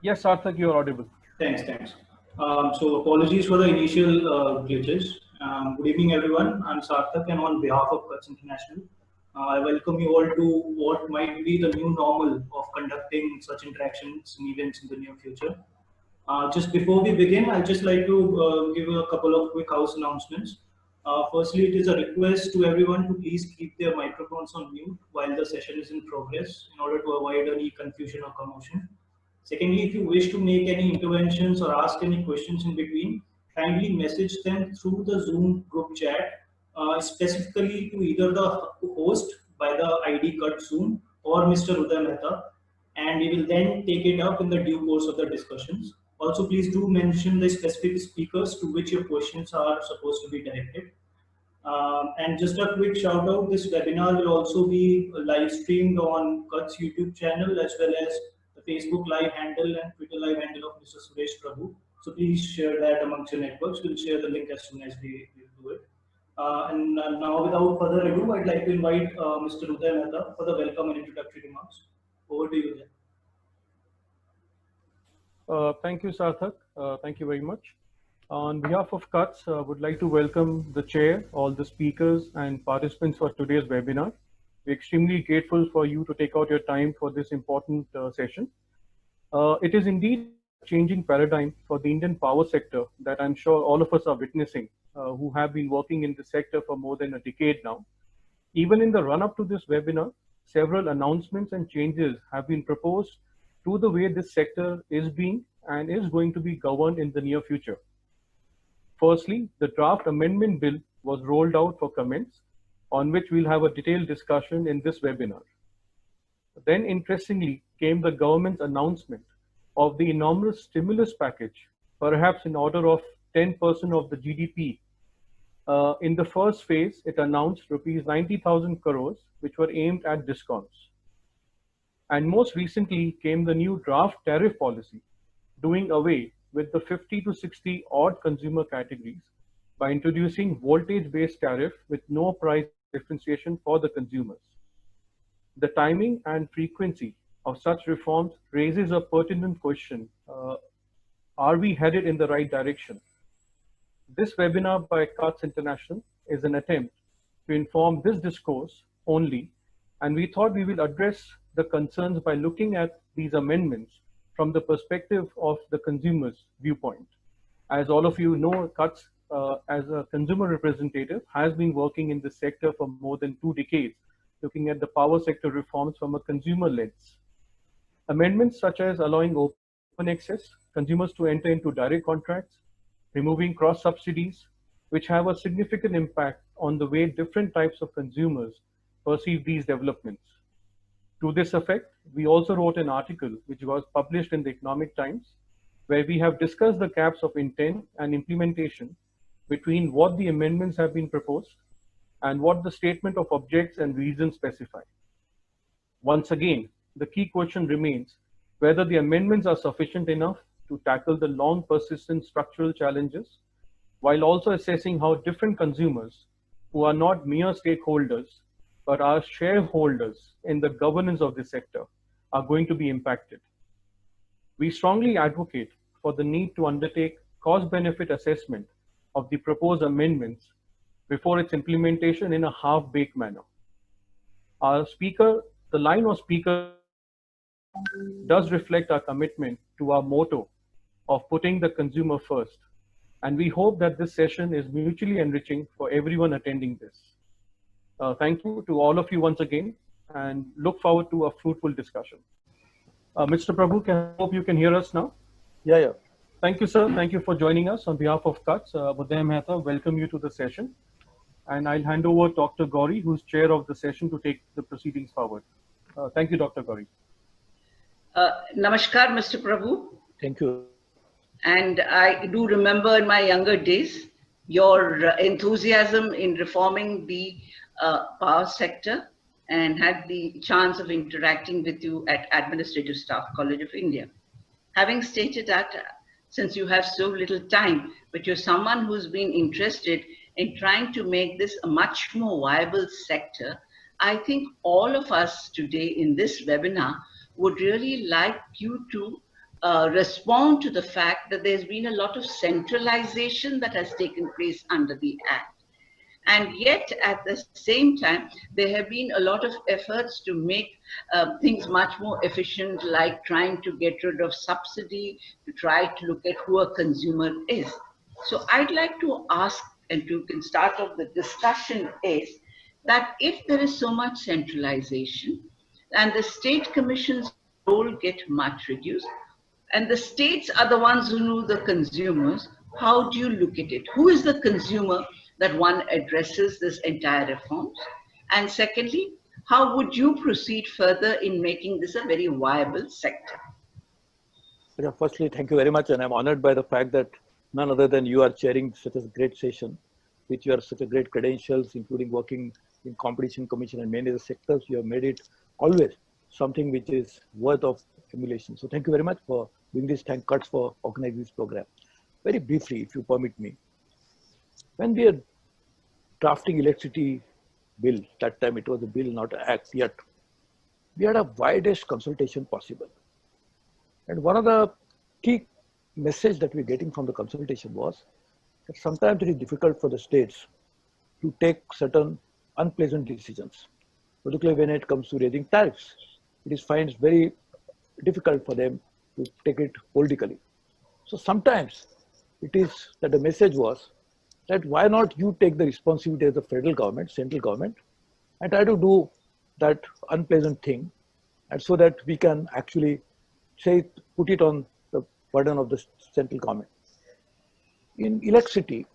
Yes, Sarthak, you are audible. Thanks. So apologies for the initial glitches. Good evening, everyone. I'm Sarthak, and on behalf of Cuts International, I welcome you all to what might be the new normal of conducting such interactions and events in the near future. Just before we begin, I'd just like to give a couple of quick house announcements. Firstly, it is a request to everyone to please keep their microphones on mute while the session is in progress in order to avoid any confusion or commotion. Secondly, if you wish to make any interventions or ask any questions in between, kindly message them through the Zoom group chat, specifically to either the host by the ID cut Zoom or Mr. Uday Mehta, and we will then take it up in the due course of the discussions. Also, please do mention the specific speakers to which your questions are supposed to be directed. And just a quick shout out, this webinar will also be live streamed on Kut's YouTube channel as well as the Facebook live handle and Twitter live handle of Mr. Suresh Prabhu. So please share that amongst your networks. We'll share the link as soon as we do it. And now without further ado, I'd like to invite Mr. Uday Mehta for the welcome and introductory remarks. Over to you, Uday. Thank you, Sarthak. Thank you very much. On behalf of CUTS, I would like to welcome the chair, all the speakers and participants for today's webinar. We're extremely grateful for you to take out your time for this important session. It is indeed a changing paradigm for the Indian power sector that I'm sure all of us are witnessing, who have been working in the sector for more than a decade now. Even in the run-up to this webinar, several announcements and changes have been proposed to the way this sector is being and is going to be governed in the near future. Firstly, the draft amendment bill was rolled out for comments, on which we'll have a detailed discussion in this webinar. Then, interestingly, came the government's announcement of the enormous stimulus package, perhaps in order of 10% of the GDP. In the first phase, it announced rupees 90,000 crores, which were aimed at discoms. And most recently came the new draft tariff policy, doing away with the 50 to 60 odd consumer categories by introducing voltage-based tariff with no price differentiation for the consumers. The timing and frequency of such reforms raises a pertinent question. Are we headed in the right direction? This webinar by CUTS International is an attempt to inform this discourse only, and we thought we will address the concerns by looking at these amendments from the perspective of the consumer's viewpoint. As all of you know, CUTS, as a consumer representative, has been working in this sector for more than 2 decades, looking at the power sector reforms from a consumer lens. Amendments such as allowing open access, consumers to enter into direct contracts, removing cross subsidies, which have a significant impact on the way different types of consumers perceive these developments. To this effect, we also wrote an article which was published in the Economic Times, where we have discussed the gaps of intent and implementation between what the amendments have been proposed and what the statement of objects and reasons specify. Once again, the key question remains whether the amendments are sufficient enough to tackle the long persistent structural challenges, while also assessing how different consumers, who are not mere stakeholders, but are shareholders in the governance of this sector, are going to be impacted. We strongly advocate for the need to undertake cost-benefit assessment of the proposed amendments before its implementation in a half-baked manner. Our speaker, the line of speaker does reflect our commitment to our motto of putting the consumer first. And we hope that this session is mutually enriching for everyone attending this. Thank you to all of you once again, and look forward to a fruitful discussion. Mr. Prabhu, I hope you can hear us now. Yeah. Thank you, sir. Thank you for joining us on behalf of CUTS. Uday Mehta, welcome you to the session. And I'll hand over to Dr. Gauri, who's chair of the session, to take the proceedings forward. Thank you, Dr. Gauri. Namaskar, Mr. Prabhu. Thank you. And I do remember in my younger days, your enthusiasm in reforming the power sector, and had the chance of interacting with you at Administrative Staff College of India. Having stated that, since you have so little time, but you're someone who's been interested in trying to make this a much more viable sector, I think all of us today in this webinar would really like you to respond to the fact that there's been a lot of centralization that has taken place under the Act. And yet, at the same time, there have been a lot of efforts to make things much more efficient, like trying to get rid of subsidy, to try to look at who a consumer is. So I'd like to ask, and to can start off the discussion is, that if there is so much centralization and the state commission's role get much reduced, and the states are the ones who know the consumers, how do you look at it? Who is the consumer that one addresses this entire reforms? And secondly, how would you proceed further in making this a very viable sector? Firstly, thank you very much, and I'm honored by the fact that none other than you are chairing such a great session with your such a great credentials, including working in competition commission and many other sectors. You have made it always something which is worth of emulation. So thank you very much for doing this. Thank Cuts for organizing this program. Very briefly, if you permit me, when we are drafting electricity bill, that time it was a bill, not an act yet, we had a widest consultation possible. And one of the key message that we're getting from the consultation was that sometimes it is difficult for the states to take certain unpleasant decisions, particularly when it comes to raising tariffs. It is finds very difficult for them to take it politically. So sometimes it is that the message was that why not you take the responsibility as the federal government, central government, and try to do that unpleasant thing, and so that we can actually say, put it on the burden of the central government. In electricity,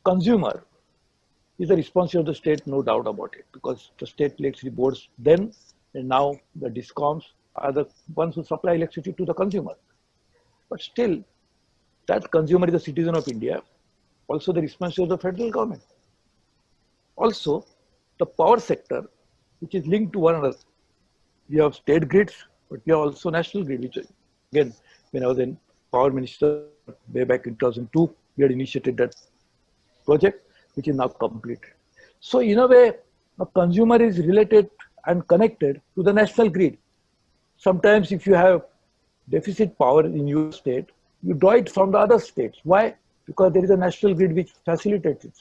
consumer is the responsibility of the state, no doubt about it, because the state electricity boards then and now the DISCOMs are the ones who supply electricity to the consumer. But still, that consumer is a citizen of India, also the responsibility of the federal government. Also, the power sector, which is linked to one another. We have state grids, but we have also national grid, which again, when I was in power minister way back in 2002, we had initiated that project, which is now complete. So in a way, a consumer is related and connected to the national grid. Sometimes if you have deficit power in your state, you draw it from the other states. Why? Because there is a national grid which facilitates it.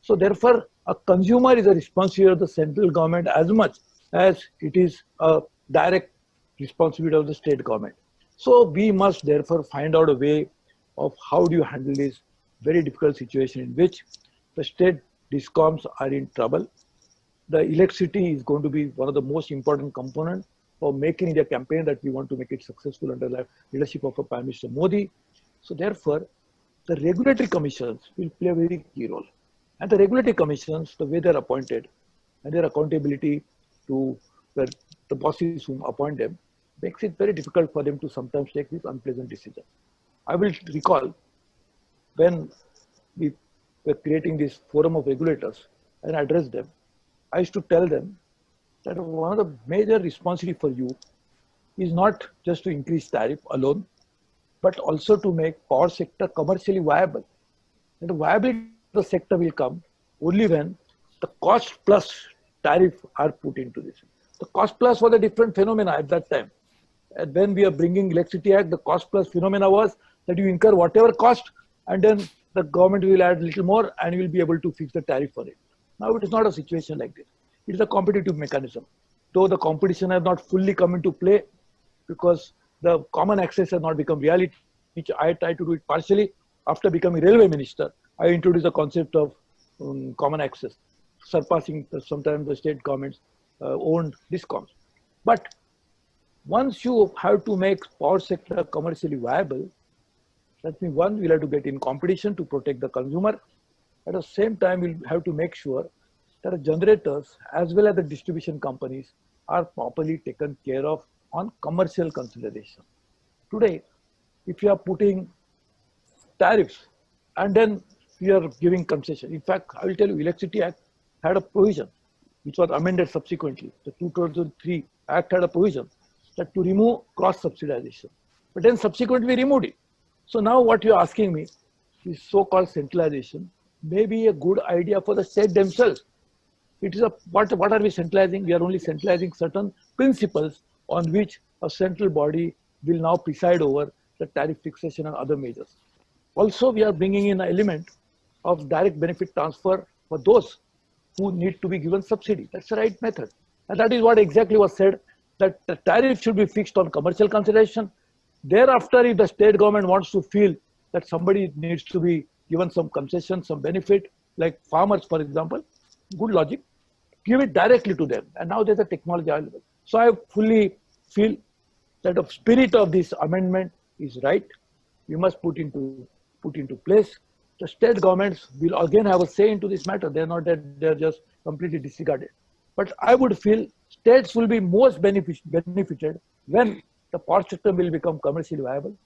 So therefore, a consumer is a responsibility of the central government as much as it is a direct responsibility of the state government. So we must therefore find out a way of how do you handle this very difficult situation in which the state DISCOMs are in trouble. The electricity is going to be one of the most important components for making India campaign that we want to make it successful under the leadership of Prime Minister Modi. So therefore, the regulatory commissions will play a very key role. And the regulatory commissions, the way they're appointed and their accountability to the bosses who appoint them, makes it very difficult for them to sometimes take these unpleasant decisions. I will recall when we were creating this forum of regulators and addressed them, I used to tell them that one of the major responsibility for you is not just to increase tariff alone, but also to make power sector commercially viable. And the viability of the sector will come only when the cost plus tariff are put into this. The cost plus was a different phenomena at that time. And when we are bringing Electricity Act, the cost plus phenomena was that you incur whatever cost and then the government will add a little more and you will be able to fix the tariff for it. Now it is not a situation like this. It is a competitive mechanism. Though the competition has not fully come into play because the common access has not become reality, which I tried to do it partially. After becoming railway minister, I introduced the concept of common access, surpassing sometimes the state government's owned DISCOMs. But once you have to make power sector commercially viable, that means one, we'll have to get in competition to protect the consumer. At the same time, we'll have to make sure that the generators as well as the distribution companies are properly taken care of on commercial consideration. Today, if you are putting tariffs and then you are giving concession, in fact, I will tell you, Electricity Act had a provision which was amended subsequently. The 2003 Act had a provision that to remove cross-subsidization, but then subsequently removed it. So now what you're asking me is so-called centralization may be a good idea for the state themselves. It is a, what are we centralizing? We are only centralizing certain principles on which a central body will now preside over the tariff fixation and other measures. Also, we are bringing in an element of direct benefit transfer for those who need to be given subsidy. That's the right method. And that is what exactly was said, that the tariff should be fixed on commercial consideration. Thereafter, if the state government wants to feel that somebody needs to be given some concession, some benefit, like farmers, for example, good logic, give it directly to them. And now there's a technology available. So I fully feel that the spirit of this amendment is right. We must put into place. The state governments will again have a say into this matter. They're not that they're just completely disregarded. But I would feel states will be most benefited when the power sector will become commercially viable,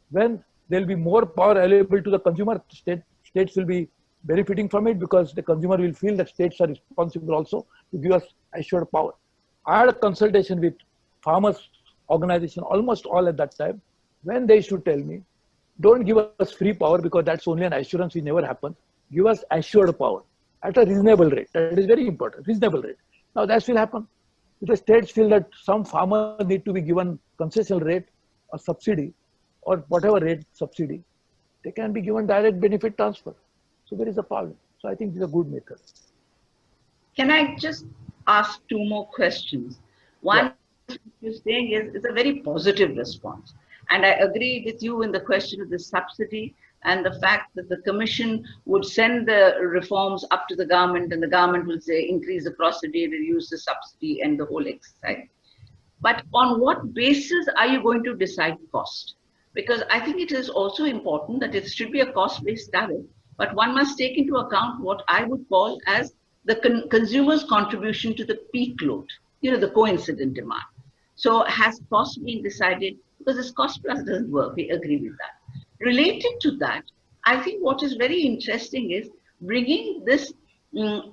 when there will be more power available to the consumer. States will be benefiting from it because the consumer will feel that states are responsible also to give us assured power. I had a consultation with farmers organization, almost all at that time, when they should tell me, don't give us free power because that's only an assurance which never happens. Give us assured power at a reasonable rate. That is very important, reasonable rate. Now that will happen. If the states feel that some farmer need to be given concessional rate or subsidy or whatever rate subsidy, they can be given direct benefit transfer. So there is a problem. So I think this is a good method. Can I just ask two more questions? One, you're saying is a very positive response. And I agree with you in the question of the subsidy and the fact that the commission would send the reforms up to the government and the government will say increase the prosody, reduce the subsidy and the whole exercise. But on what basis are you going to decide cost? Because I think it is also important that it should be a cost-based tariff, but one must take into account what I would call as the consumer's contribution to the peak load, the coincident demand. So has cost been decided? Because this cost plus doesn't work, we agree with that. Related to that, I think what is very interesting is bringing this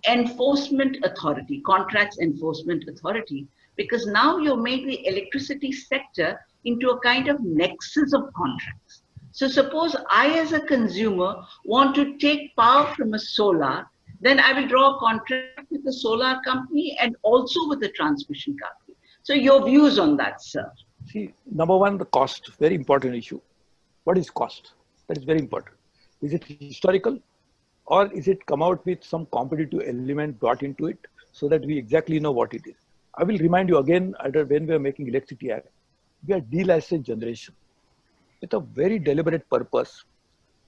enforcement authority, contracts enforcement authority, because now you're made the electricity sector into a kind of nexus of contracts. So suppose I as a consumer want to take power from a solar, then I will draw a contract with the solar company and also with the transmission company. So your views on that, sir? See, number one, the cost, very important issue. What is cost? That is very important. Is it historical or is it come out with some competitive element brought into it so that we exactly know what it is? I will remind you again, when we are making Electricity Act, we are delicensed generation with a very deliberate purpose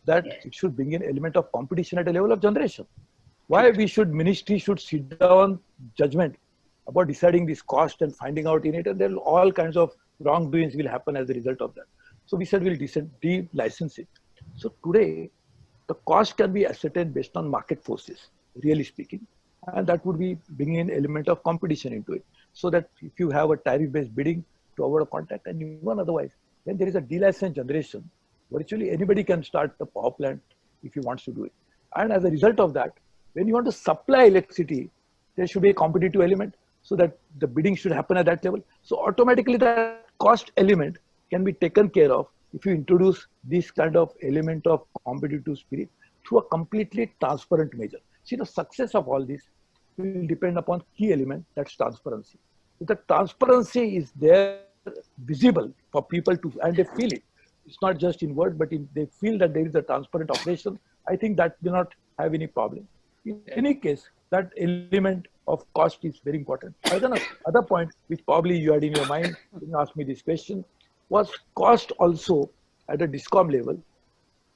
that it should bring in element of competition at a level of generation. Why ministry should sit down judgment about deciding this cost and finding out in it, and then all kinds of wrongdoings will happen as a result of that. So we said we'll de-license it. So today, the cost can be ascertained based on market forces, really speaking, and that would be bringing in element of competition into it. So that if you have a tariff-based bidding to award a contract and even otherwise, then there is a de-licensed generation. Virtually anybody can start the power plant if he wants to do it. And as a result of that, when you want to supply electricity, there should be a competitive element so that the bidding should happen at that level. So automatically that cost element can be taken care of if you introduce this kind of element of competitive spirit through a completely transparent measure. See, the success of all this will depend upon key element, that's transparency. If the transparency is there, visible for people to, and they feel it. It's not just in word, but they feel that there is a transparent operation. I think that will not have any problem. In any case, that element of cost is very important. Other point, which probably you had in your mind when you asked me this question, was cost also at a DISCOM level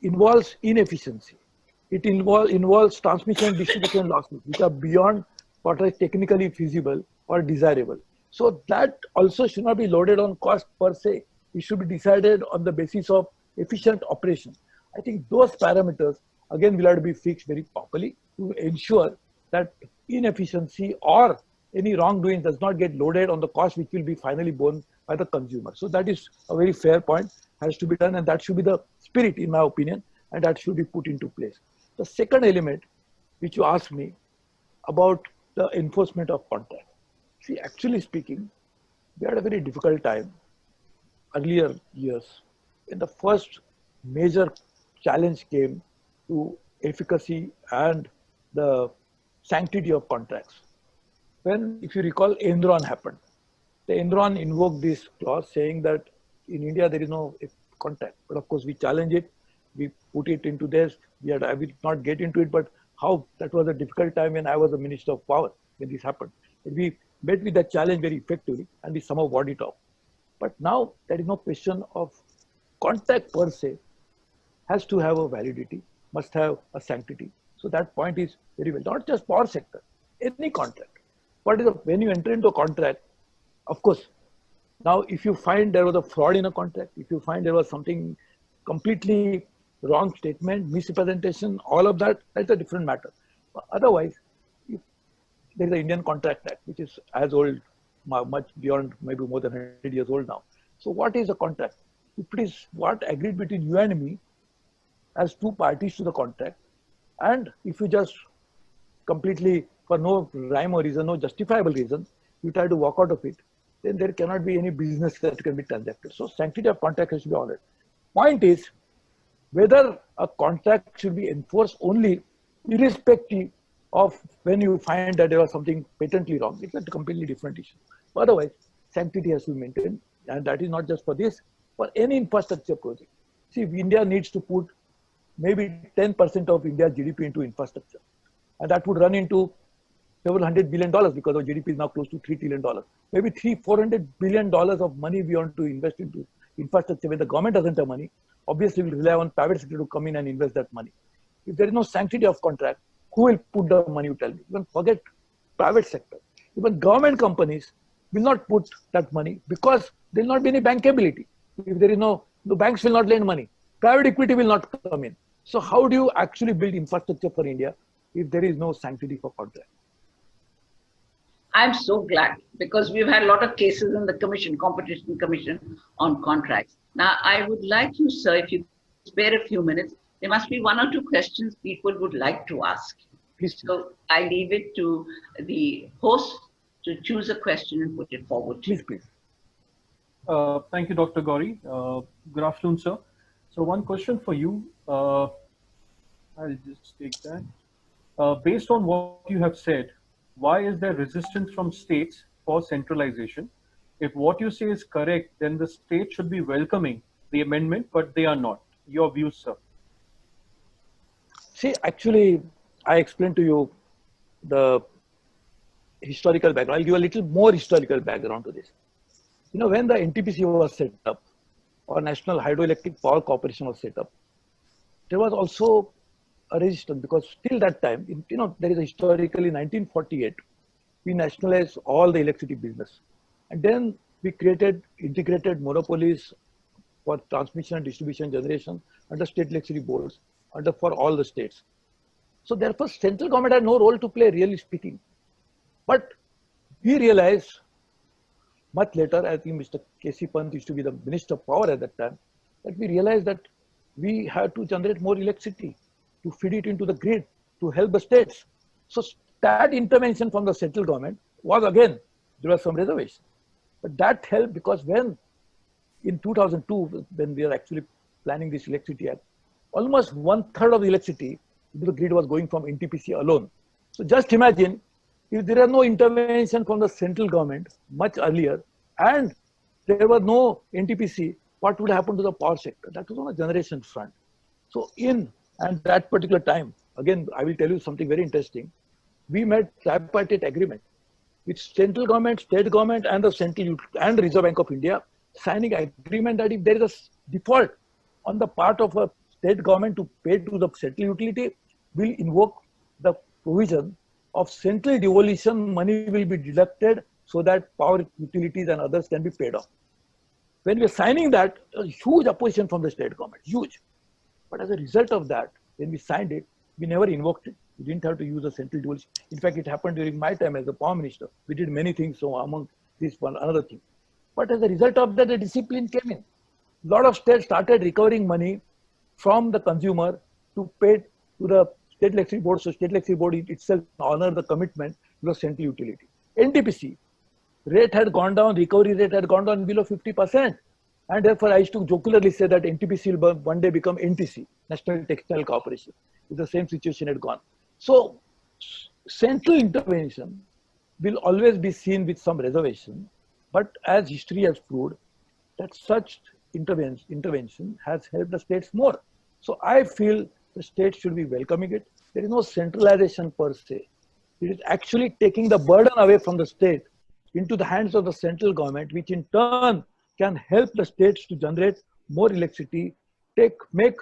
involves inefficiency. It involves transmission and distribution losses, which are beyond what is technically feasible or desirable. So that also should not be loaded on cost per se. It should be decided on the basis of efficient operation. I think those parameters, again, will have to be fixed very properly to ensure that inefficiency or any wrongdoing does not get loaded on the cost which will be finally borne by the consumer. So that is a very fair point, has to be done, and that should be the spirit, in my opinion, and that should be put into place. The second element, which you asked me about the enforcement of contract. See, actually speaking, we had a very difficult time earlier years when the first major challenge came to efficacy and the sanctity of contracts. When, if you recall, Enron happened. The Enron invoked this clause saying that in India there is no contract. But of course we challenge it. We put it into this. I will not get into it, but how that was a difficult time when I was the Minister of Power when this happened. But we met with that challenge very effectively and we somehow ward it off. But now there is no question of contract per se has to have a validity, must have a sanctity. So that point is very well, not just power sector, any contract. What is when you enter into a contract, of course, now if you find there was a fraud in a contract, if you find there was something completely wrong statement, misrepresentation, all of that, that's a different matter. But otherwise, there is the Indian Contract Act, which is as old, much beyond, maybe more than 100 years old now. So what is a contract? It is what agreed between you and me as two parties to the contract. And if you just completely, for no rhyme or reason, no justifiable reason, you try to walk out of it, then there cannot be any business that can be transacted. So sanctity of contract has to be honored. Point is, whether a contract should be enforced only irrespective of when you find that there was something patently wrong. It's a completely different issue. Otherwise, sanctity has to be maintained. And that is not just for this, for any infrastructure project. See, India needs to put maybe 10% of India's GDP into infrastructure. And that would run into several $100 billion because our GDP is now close to $3 trillion. Maybe $400 billion of money we want to invest into infrastructure. When the government doesn't have money, obviously we'll rely on private sector to come in and invest that money. If there is no sanctity of contract, who will put the money, you tell me? Even forget private sector. Even government companies will not put that money because there will not be any bankability. If there is the banks will not lend money. Private equity will not come in. So how do you actually build infrastructure for India if there is no sanctity for contract? I'm so glad because we've had a lot of cases in the commission, competition commission on contracts. Now, I would like you, sir, if you spare a few minutes, there must be one or two questions people would like to ask. Please. So I leave it to the host to choose a question and put it forward. Please, please. Thank you, Dr. Gauri. Good afternoon, sir. So one question for you. I'll just take that. Based on what you have said, why is there resistance from states for centralization? If what you say is correct, then the state should be welcoming the amendment, but they are not. Your views, sir. See, actually, I explained to you the historical background. I'll give a little more historical background to this. You know, when the NTPC was set up, or National Hydroelectric Power Corporation was set up, there was also a resistance because till that time, there is a historically 1948, we nationalized all the electricity business. And then we created integrated monopolies for transmission, distribution, generation under state electricity boards, for all the states. So therefore, central government had no role to play, really speaking. But we realized much later, I think Mr. K.C. Pant used to be the Minister of Power at that time, that we realized that we had to generate more electricity to feed it into the grid to help the states. So that intervention from the central government was, again, there was some reservation. But that helped because when in 2002, when we are actually planning this electricity act, almost 1/3 of the electricity into the grid was going from NTPC alone. So just imagine if there are no intervention from the central government much earlier and there was no NTPC, what would happen to the power sector? That was on a generation front. So and that particular time, again, I will tell you something very interesting. We made tripartite agreement with central government, state government, and the central and Reserve Bank of India, signing agreement that if there is a default on the part of a state government to pay to the central utility, will invoke the provision of central devolution, money will be deducted so that power utilities and others can be paid off. When we are signing that, a huge opposition from the state government, huge. But as a result of that, when we signed it, we never invoked it. We didn't have to use a central devolution. In fact, it happened during my time as the power minister. We did many things, so among this one, another thing. But as a result of that, the discipline came in. A lot of states started recovering money from the consumer to pay to the state electricity board. So state electricity board itself honored the commitment to the central utility. NTPC rate had gone down, recovery rate had gone down below 50%. And therefore, I used to jocularly say that NTPC will one day become NTC, National Textile Corporation. If the same situation had gone. So central intervention will always be seen with some reservation. But as history has proved, that such intervention has helped the states more. So I feel the states should be welcoming it. There is no centralization per se. It is actually taking the burden away from the state into the hands of the central government, which in turn can help the states to generate more electricity, make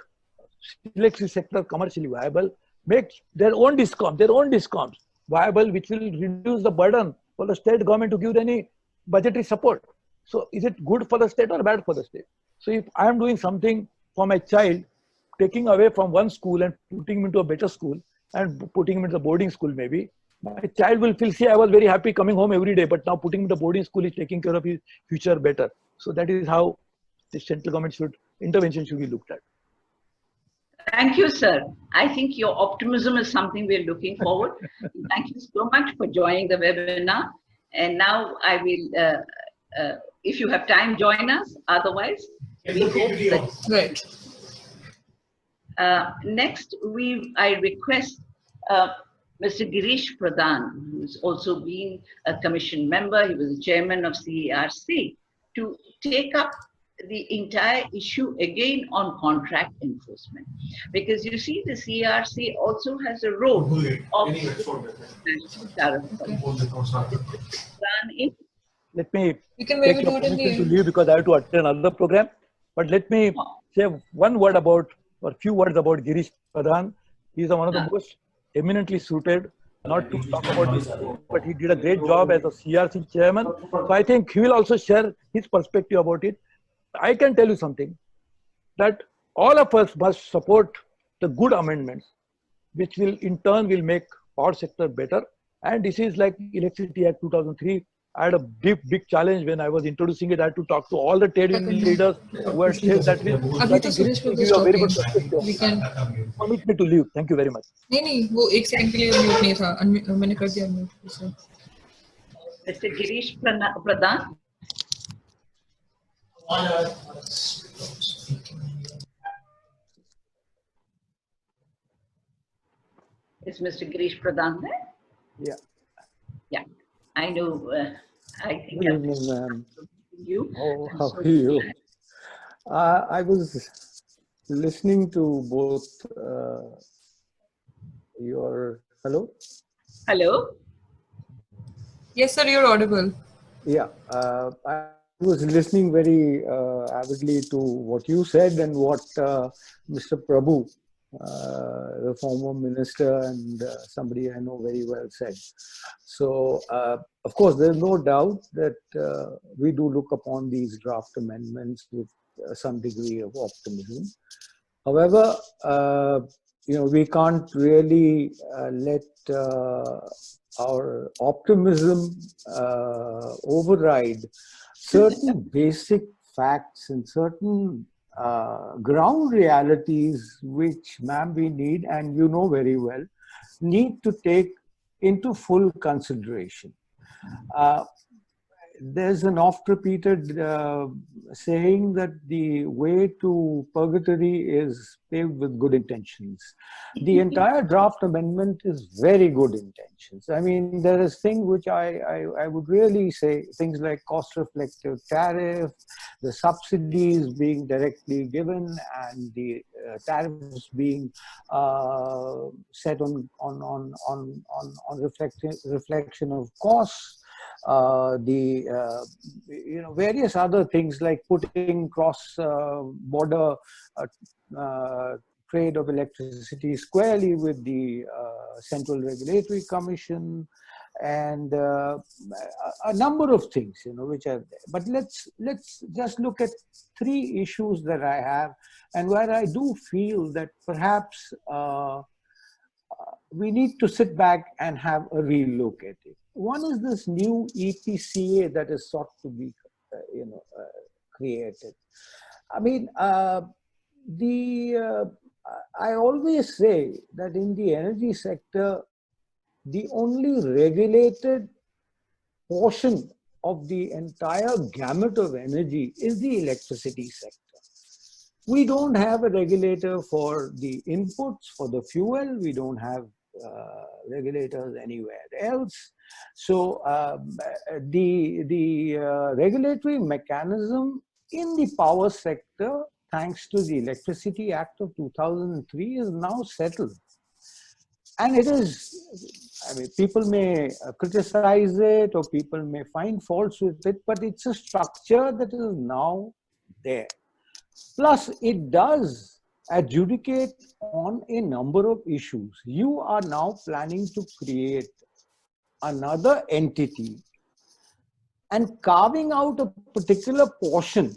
electricity sector commercially viable, make their own discoms viable, which will reduce the burden for the state government to give any budgetary support. So is it good for the state or bad for the state? So if I am doing something for my child, taking away from one school and putting him into a better school and putting him into the boarding school maybe, my child will feel, see, I was very happy coming home every day, but now putting him in the boarding school is taking care of his future better. So that is how the central government intervention should be looked at. Thank you, sir. I think your optimism is something we're looking forward. Thank you so much for joining the webinar. And now I will, if you have time, join us. Otherwise, we hope that. Right. Next, I request Mr. Girish Pradhan, who's also been a commission member, he was the chairman of CERC, to take up the entire issue again on contract enforcement. Because you see, the CERC also has a role of national tariff. Let me You can take maybe your do it in permission to the leave because I have to attend another program. But let me say one word about, or few words about Girish Pradhan. He is one of the most eminently suited, not to talk about this, but he did a great job as a CRC chairman. So I think he will also share his perspective about it. I can tell you something, that all of us must support the good amendments, which will in turn will make power sector better. And this is like Electricity Act 2003. I had a big challenge when I was introducing it. I had to talk to all the trade union leaders who had said that will Girish will give you a very good talking. perspective. We can. Permit me to leave. Thank you very much. नहीं वो एक second के लिए mute नहीं था मैंने कर दिया mute Mr. Girish Pradhan. Is Mr. Girish Pradhan there? Yeah. Yeah, I know. I think Good evening, ma'am. you. Oh, how are you? I was listening to both your hello. Hello. Yes, sir, you're audible. Yeah, I was listening very avidly to what you said and what Mr. Prabhu, the former minister and somebody I know very well, said. So, of course, there's no doubt that we do look upon these draft amendments with some degree of optimism. However, we can't really let our optimism override certain basic facts and certain ground realities which, ma'am, we need, and you know very well, need to take into full consideration. There's an oft-repeated saying that the way to purgatory is paved with good intentions. The entire draft amendment is very good intentions. I mean, there is things which I would really say, things like cost-reflective tariff, the subsidies being directly given, and the tariffs being set on reflection of costs. Various other things like putting cross-border trade of electricity squarely with the Central Regulatory Commission, and a number of things, which are there. But let's just look at three issues that I have, and where I do feel that perhaps we need to sit back and have a relook at it. One is this new EPCA that is sought to be, created. I mean, I always say that in the energy sector, the only regulated portion of the entire gamut of energy is the electricity sector. We don't have a regulator for the inputs, for the fuel. We don't have regulators anywhere else. So the regulatory mechanism in the power sector, thanks to the Electricity Act of 2003, is now settled. And it is, I mean, people may criticize it or people may find faults with it, but it's a structure that is now there. Plus, it does adjudicate on a number of issues. You are now planning to create another entity and carving out a particular portion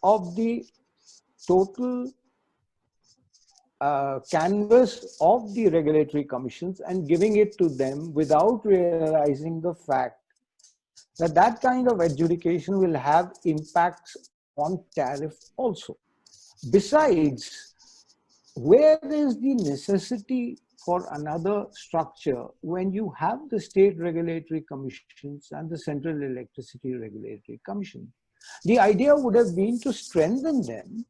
of the total canvas of the regulatory commissions and giving it to them without realizing the fact that that kind of adjudication will have impacts on tariff also. Besides, where is the necessity for another structure when you have the state regulatory commissions and the Central Electricity Regulatory Commission? The idea would have been to strengthen them.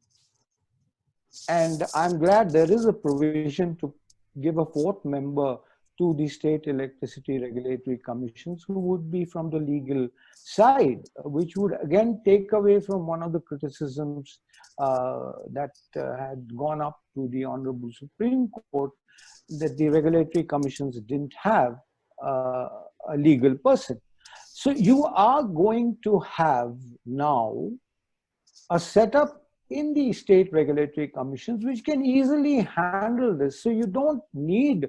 And I'm glad there is a provision to give a fourth member to the state electricity regulatory commissions who would be from the legal side, which would again take away from one of the criticisms that had gone up to the Honorable Supreme Court, that the regulatory commissions didn't have a legal person. So you are going to have now a setup in the state regulatory commissions which can easily handle this. So you don't need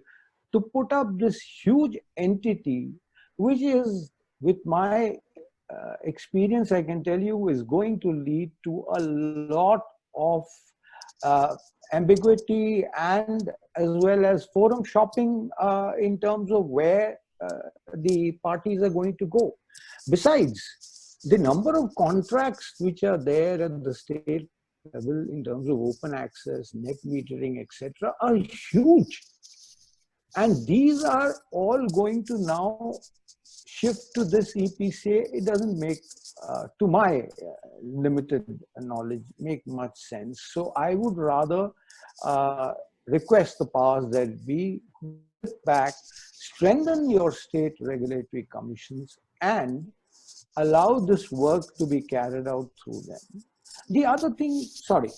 to put up this huge entity, which is, with my experience, I can tell you, is going to lead to a lot of ambiguity and as well as forum shopping in terms of where the parties are going to go. Besides, the number of contracts which are there at the state level in terms of open access, net metering, etc., are huge. And these are all going to now shift to this EPCA. It doesn't make, to my limited knowledge, make much sense. So I would rather request the powers that be back, strengthen your state regulatory commissions and allow this work to be carried out through them. The other thing, sorry,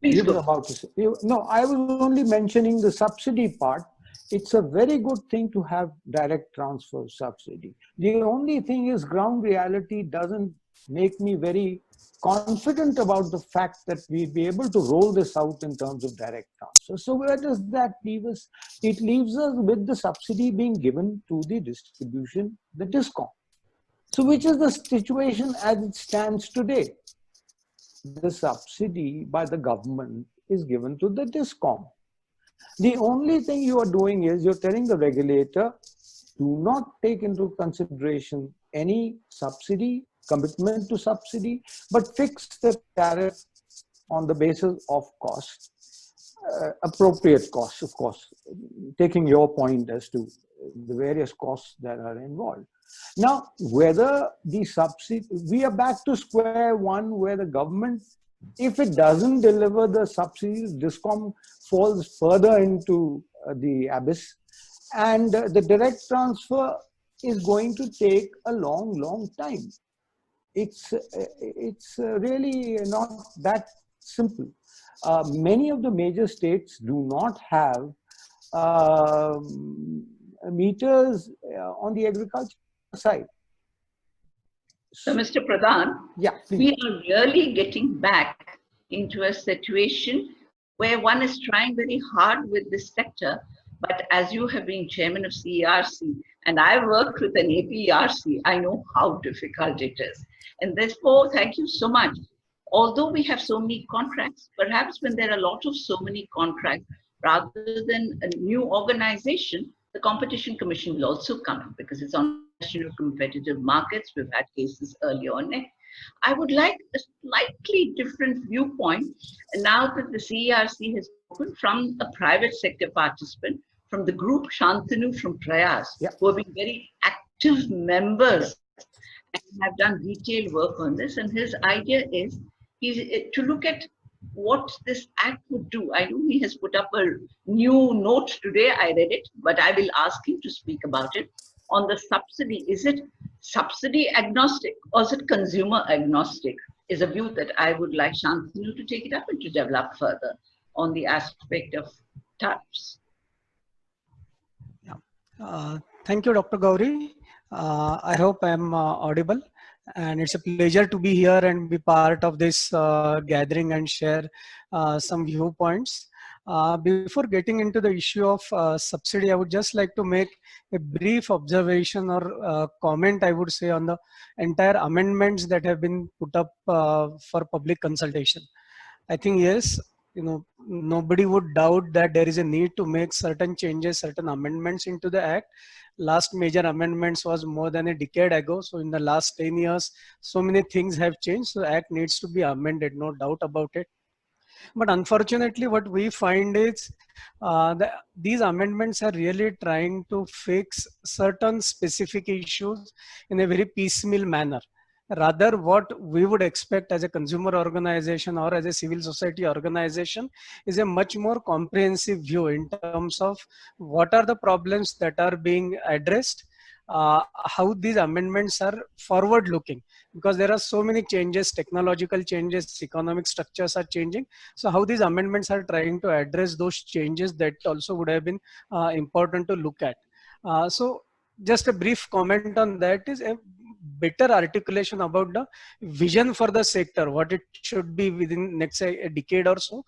Please you were go. about to say, no, I was only mentioning the subsidy part. It's a very good thing to have direct transfer of subsidy. The only thing is ground reality doesn't make me very confident about the fact that we'll be able to roll this out in terms of direct transfer. So where does that leave us? It leaves us with the subsidy being given to the distribution, the DISCOM. So which is the situation as it stands today? The subsidy by the government is given to the DISCOM. The only thing you are doing is you're telling the regulator, do not take into consideration any subsidy, commitment to subsidy, but fix the tariff on the basis of cost, appropriate costs, of course, taking your point as to the various costs that are involved. Now, whether the subsidy, we are back to square one where the government, if it doesn't deliver the subsidies, DISCOM falls further into the abyss, and the direct transfer is going to take a long, long time. It's really not that simple. Many of the major states do not have meters on the agriculture side. So, Mr. Pradhan, Yeah, please. we are really getting back into a situation where one is trying very hard with this sector. But as you have been chairman of CERC, and I worked with an APERC, I know how difficult it is. And therefore, thank you so much. Although we have so many contracts, perhaps when there are a lot of so many contracts, rather than a new organization, the Competition Commission will also come in because it's on national competitive markets. We've had cases earlier on it. I would like a slightly different viewpoint now that the CERC has opened from a private sector participant, from the group Shantanu from Prayas, who have been very active members and have done detailed work on this. And his idea is to look at what this act would do. I know he has put up a new note today. I read it, but I will ask him to speak about it. On the subsidy, is it subsidy agnostic or is it consumer agnostic? is a view that I would like Shantanu to take it up and to develop further on the aspect of tariffs. Thank you, Dr. Gauri. I hope I am audible, and it's a pleasure to be here and be part of this gathering and share some viewpoints. Before getting into the issue of subsidy, I would just like to make a brief observation or comment, I would say, on the entire amendments that have been put up for public consultation. I think, yes, nobody would doubt that there is a need to make certain changes, certain amendments into the act. Last major amendments was more than a decade ago. So in the last 10 years, so many things have changed. So the act needs to be amended, no doubt about it. But unfortunately, what we find is these amendments are really trying to fix certain specific issues in a very piecemeal manner. Rather, what we would expect as a consumer organization or as a civil society organization is a much more comprehensive view in terms of what are the problems that are being addressed, how these amendments are forward looking, because there are so many changes, technological changes, economic structures are changing. So how these amendments are trying to address those changes, that also would have been important to look at. So just a brief comment on that is a better articulation about the vision for the sector, what it should be within next a decade or so,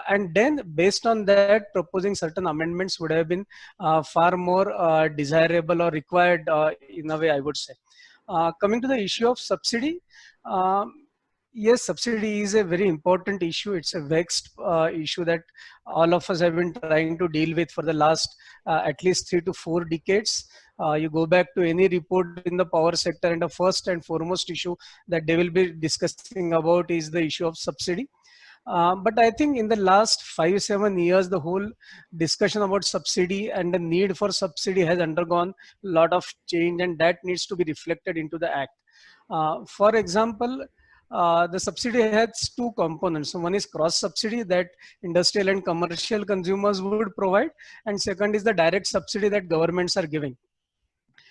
and then based on that proposing certain amendments would have been far more desirable or required in a way, I would say. Coming to the issue of subsidy, yes, subsidy is a very important issue. It's a vexed issue that all of us have been trying to deal with for the last at least 3 to 4 decades. You go back to any report in the power sector, and the first and foremost issue that they will be discussing about is the issue of subsidy. But I think in the last 5-7 years, the whole discussion about subsidy and the need for subsidy has undergone a lot of change, and that needs to be reflected into the act. For example, the subsidy has 2 components. So one is cross subsidy that industrial and commercial consumers would provide, and second is the direct subsidy that governments are giving.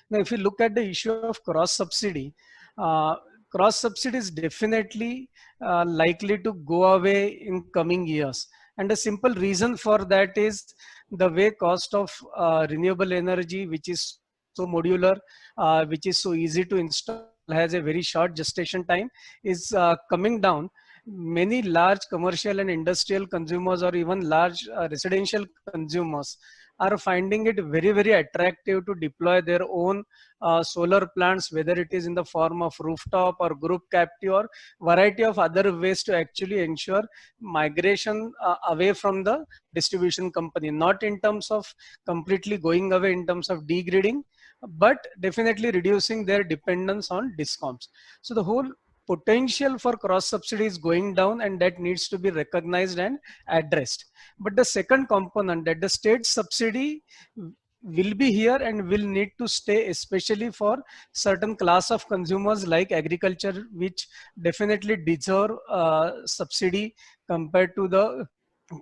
Now, if you look at the issue of cross subsidy is definitely likely to go away in coming years. And the simple reason for that is the way cost of renewable energy, which is so modular, which is so easy to install, has a very short gestation time, is coming down. Many large commercial and industrial consumers, or even large residential consumers, are finding it very, very attractive to deploy their own solar plants, whether it is in the form of rooftop or group captive or variety of other ways to actually ensure migration away from the distribution company, not in terms of completely going away in terms of degrading, but definitely reducing their dependence on DISCOMs. So the whole potential for cross subsidy is going down, and that needs to be recognized and addressed. But the second component, that the state subsidy will be here and will need to stay, especially for certain class of consumers like agriculture, which definitely deserve subsidy compared to the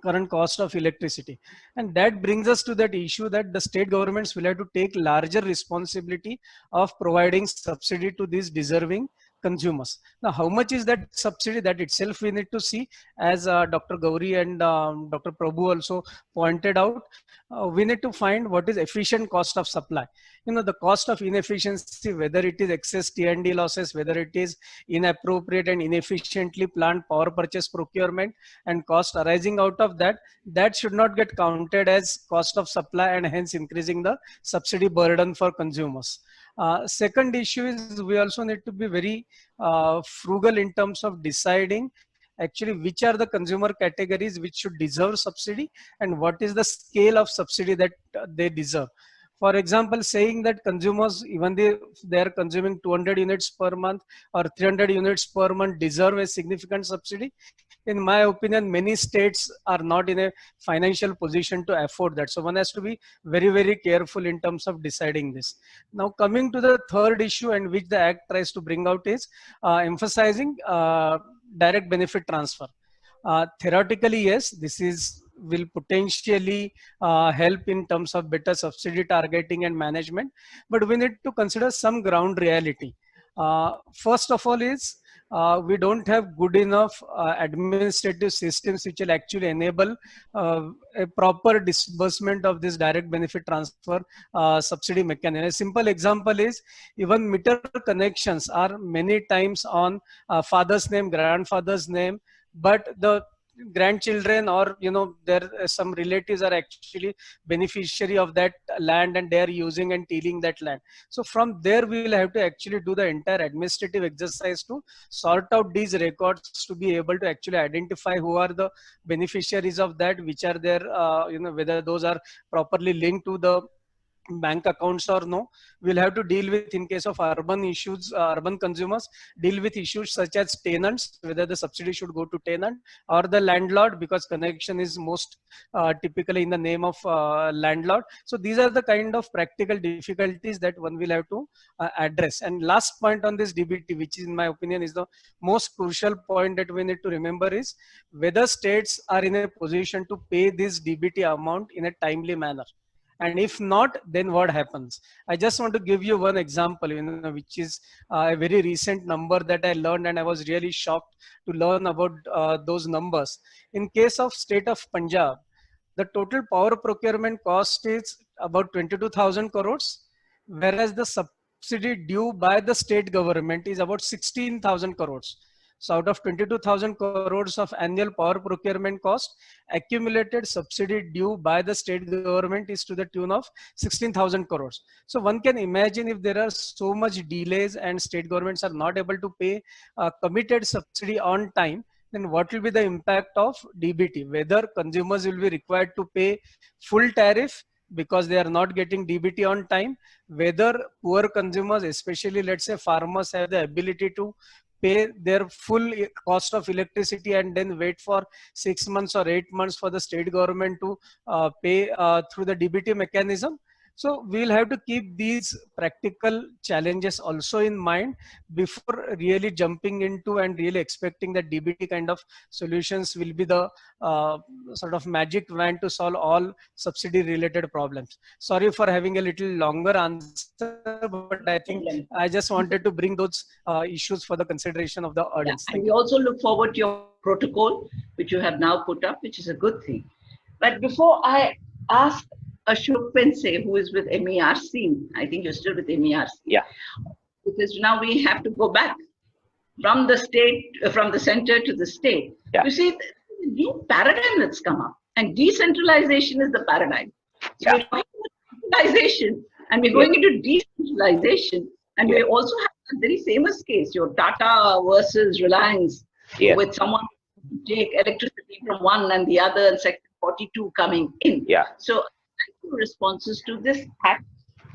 current cost of electricity. And that brings us to that issue that the state governments will have to take larger responsibility of providing subsidy to these deserving consumers. Now, how much is that subsidy? That itself we need to see, as Dr. Gauri and Dr. Prabhu also pointed out. We need to find what is efficient cost of supply. The cost of inefficiency, whether it is excess T&D losses, whether it is inappropriate and inefficiently planned power purchase procurement, and cost arising out of that, that should not get counted as cost of supply and hence increasing the subsidy burden for consumers. Second issue is we also need to be very frugal in terms of deciding actually which are the consumer categories which should deserve subsidy and what is the scale of subsidy that they deserve. For example, saying that consumers, even they are consuming 200 units per month or 300 units per month, deserve a significant subsidy. In my opinion, many states are not in a financial position to afford that. So one has to be very, very careful in terms of deciding this. Now, coming to the third issue, and which the Act tries to bring out, is emphasizing direct benefit transfer. Theoretically, yes, this will potentially help in terms of better subsidy targeting and management, but we need to consider some ground reality. First of all is we don't have good enough administrative systems which will actually enable a proper disbursement of this direct benefit transfer subsidy mechanism. A simple example is even meter connections are many times on father's name, grandfather's name, but the grandchildren or there some relatives are actually beneficiary of that land and they are using and tilling that land. So from there we will have to actually do the entire administrative exercise to sort out these records, to be able to actually identify who are the beneficiaries of that, which are there, whether those are properly linked to the bank accounts or no. We'll have to deal with, in case of urban issues, urban consumers, deal with issues such as tenants, whether the subsidy should go to tenant or the landlord, because connection is most typically in the name of landlord. So these are the kind of practical difficulties that one will have to address. And last point on this DBT, which in my opinion is the most crucial point that we need to remember, is whether states are in a position to pay this DBT amount in a timely manner. And if not, then what happens? I just want to give you one example, which is a very recent number that I learned, and I was really shocked to learn about those numbers. In case of state of Punjab, the total power procurement cost is about 22,000 crores, whereas the subsidy due by the state government is about 16,000 crores. So out of 22,000 crores of annual power procurement cost, accumulated subsidy due by the state government is to the tune of 16,000 crores. So one can imagine, if there are so much delays and state governments are not able to pay committed subsidy on time, then what will be the impact of DBT? Whether consumers will be required to pay full tariff because they are not getting DBT on time, whether poor consumers, especially let's say farmers, have the ability to pay their full cost of electricity and then wait for 6 months or 8 months for the state government to pay through the DBT mechanism. So we'll have to keep these practical challenges also in mind before really jumping into and really expecting that DBT kind of solutions will be the sort of magic wand to solve all subsidy related problems. Sorry for having a little longer answer, but I think I just wanted to bring those issues for the consideration of the audience. Yeah, and we also look forward to your protocol, which you have now put up, which is a good thing. But before I ask Ashok Pense, who is with MERC, I think you're still with MERC. Yeah. Because now we have to go back from the state, from the center to the state. Yeah. You see, the new paradigm that's come up, and decentralization is the paradigm. So Yeah. we're going into centralization, and we're going into decentralization, and we also have a very famous case, your Tata versus Reliance, with someone take electricity from one and the other, and Section 42 coming in. Yeah. So responses to this act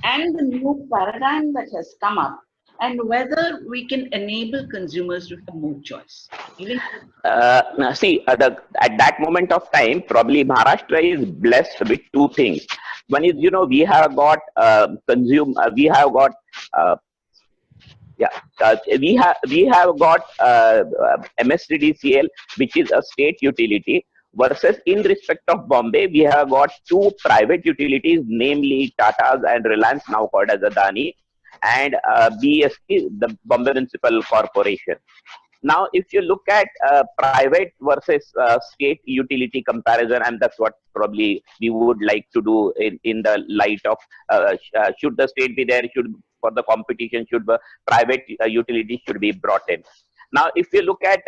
and the new paradigm that has come up, and whether we can enable consumers to have more choice. See, at that moment of time, probably Maharashtra is blessed with two things. One is, we have got we have got MSTDCL, which is a state utility, versus in respect of Bombay, we have got two private utilities, namely Tata's and Reliance, now called as Adani, and BSP, the Bombay Municipal Corporation. Now, if you look at private versus state utility comparison, and that's what probably we would like to do in the light of should the state be there, for the competition, should the private utilities should be brought in. Now, if you look at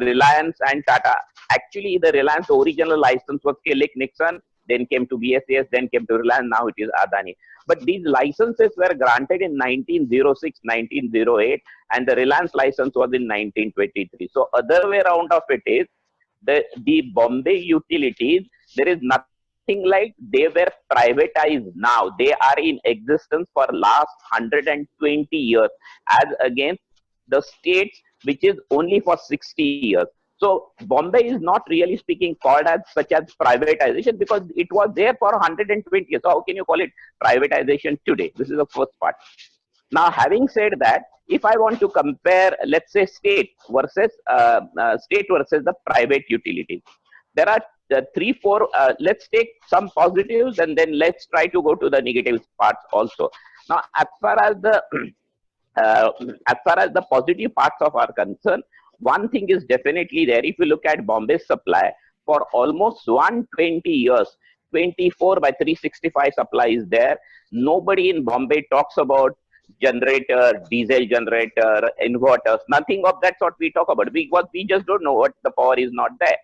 Reliance and Tata, actually the Reliance original license was Killick-Nixon, then came to BSES, then came to Reliance, now it is Adani. But these licenses were granted in 1906, 1908, and the Reliance license was in 1923. So other way around of it is, the Bombay utilities, there is nothing like they were privatized now. They are in existence for last 120 years, as against the states, which is only for 60 years. So Bombay is not really speaking called as such as privatization, because it was there for 120 years. So how can you call it privatization today? This is the first part. Now, having said that, if I want to compare, let's say state versus the private utilities, there are 3-4. Let's take some positives and then let's try to go to the negative parts also. Now, as far as the as far as the positive parts of are concerned, one thing is definitely there. If you look at Bombay's supply, for almost 120 years, 24 by 365 supply is there. Nobody in Bombay talks about generator, diesel generator, inverters, nothing of that sort we talk about, because we just don't know what the power is not there.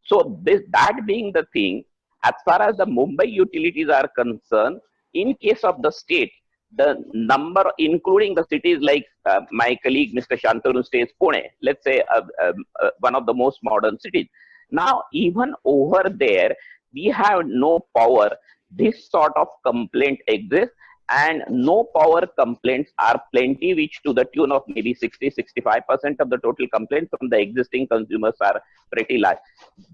So that being the thing, as far as the Mumbai utilities are concerned, in case of the state, the number, including the cities like my colleague Mr. Shantanu stays Pune, let's say one of the most modern cities. Now, even over there, we have no power. This sort of complaint exists, and no power complaints are plenty, which to the tune of maybe 60-65% of the total complaints from the existing consumers are pretty large.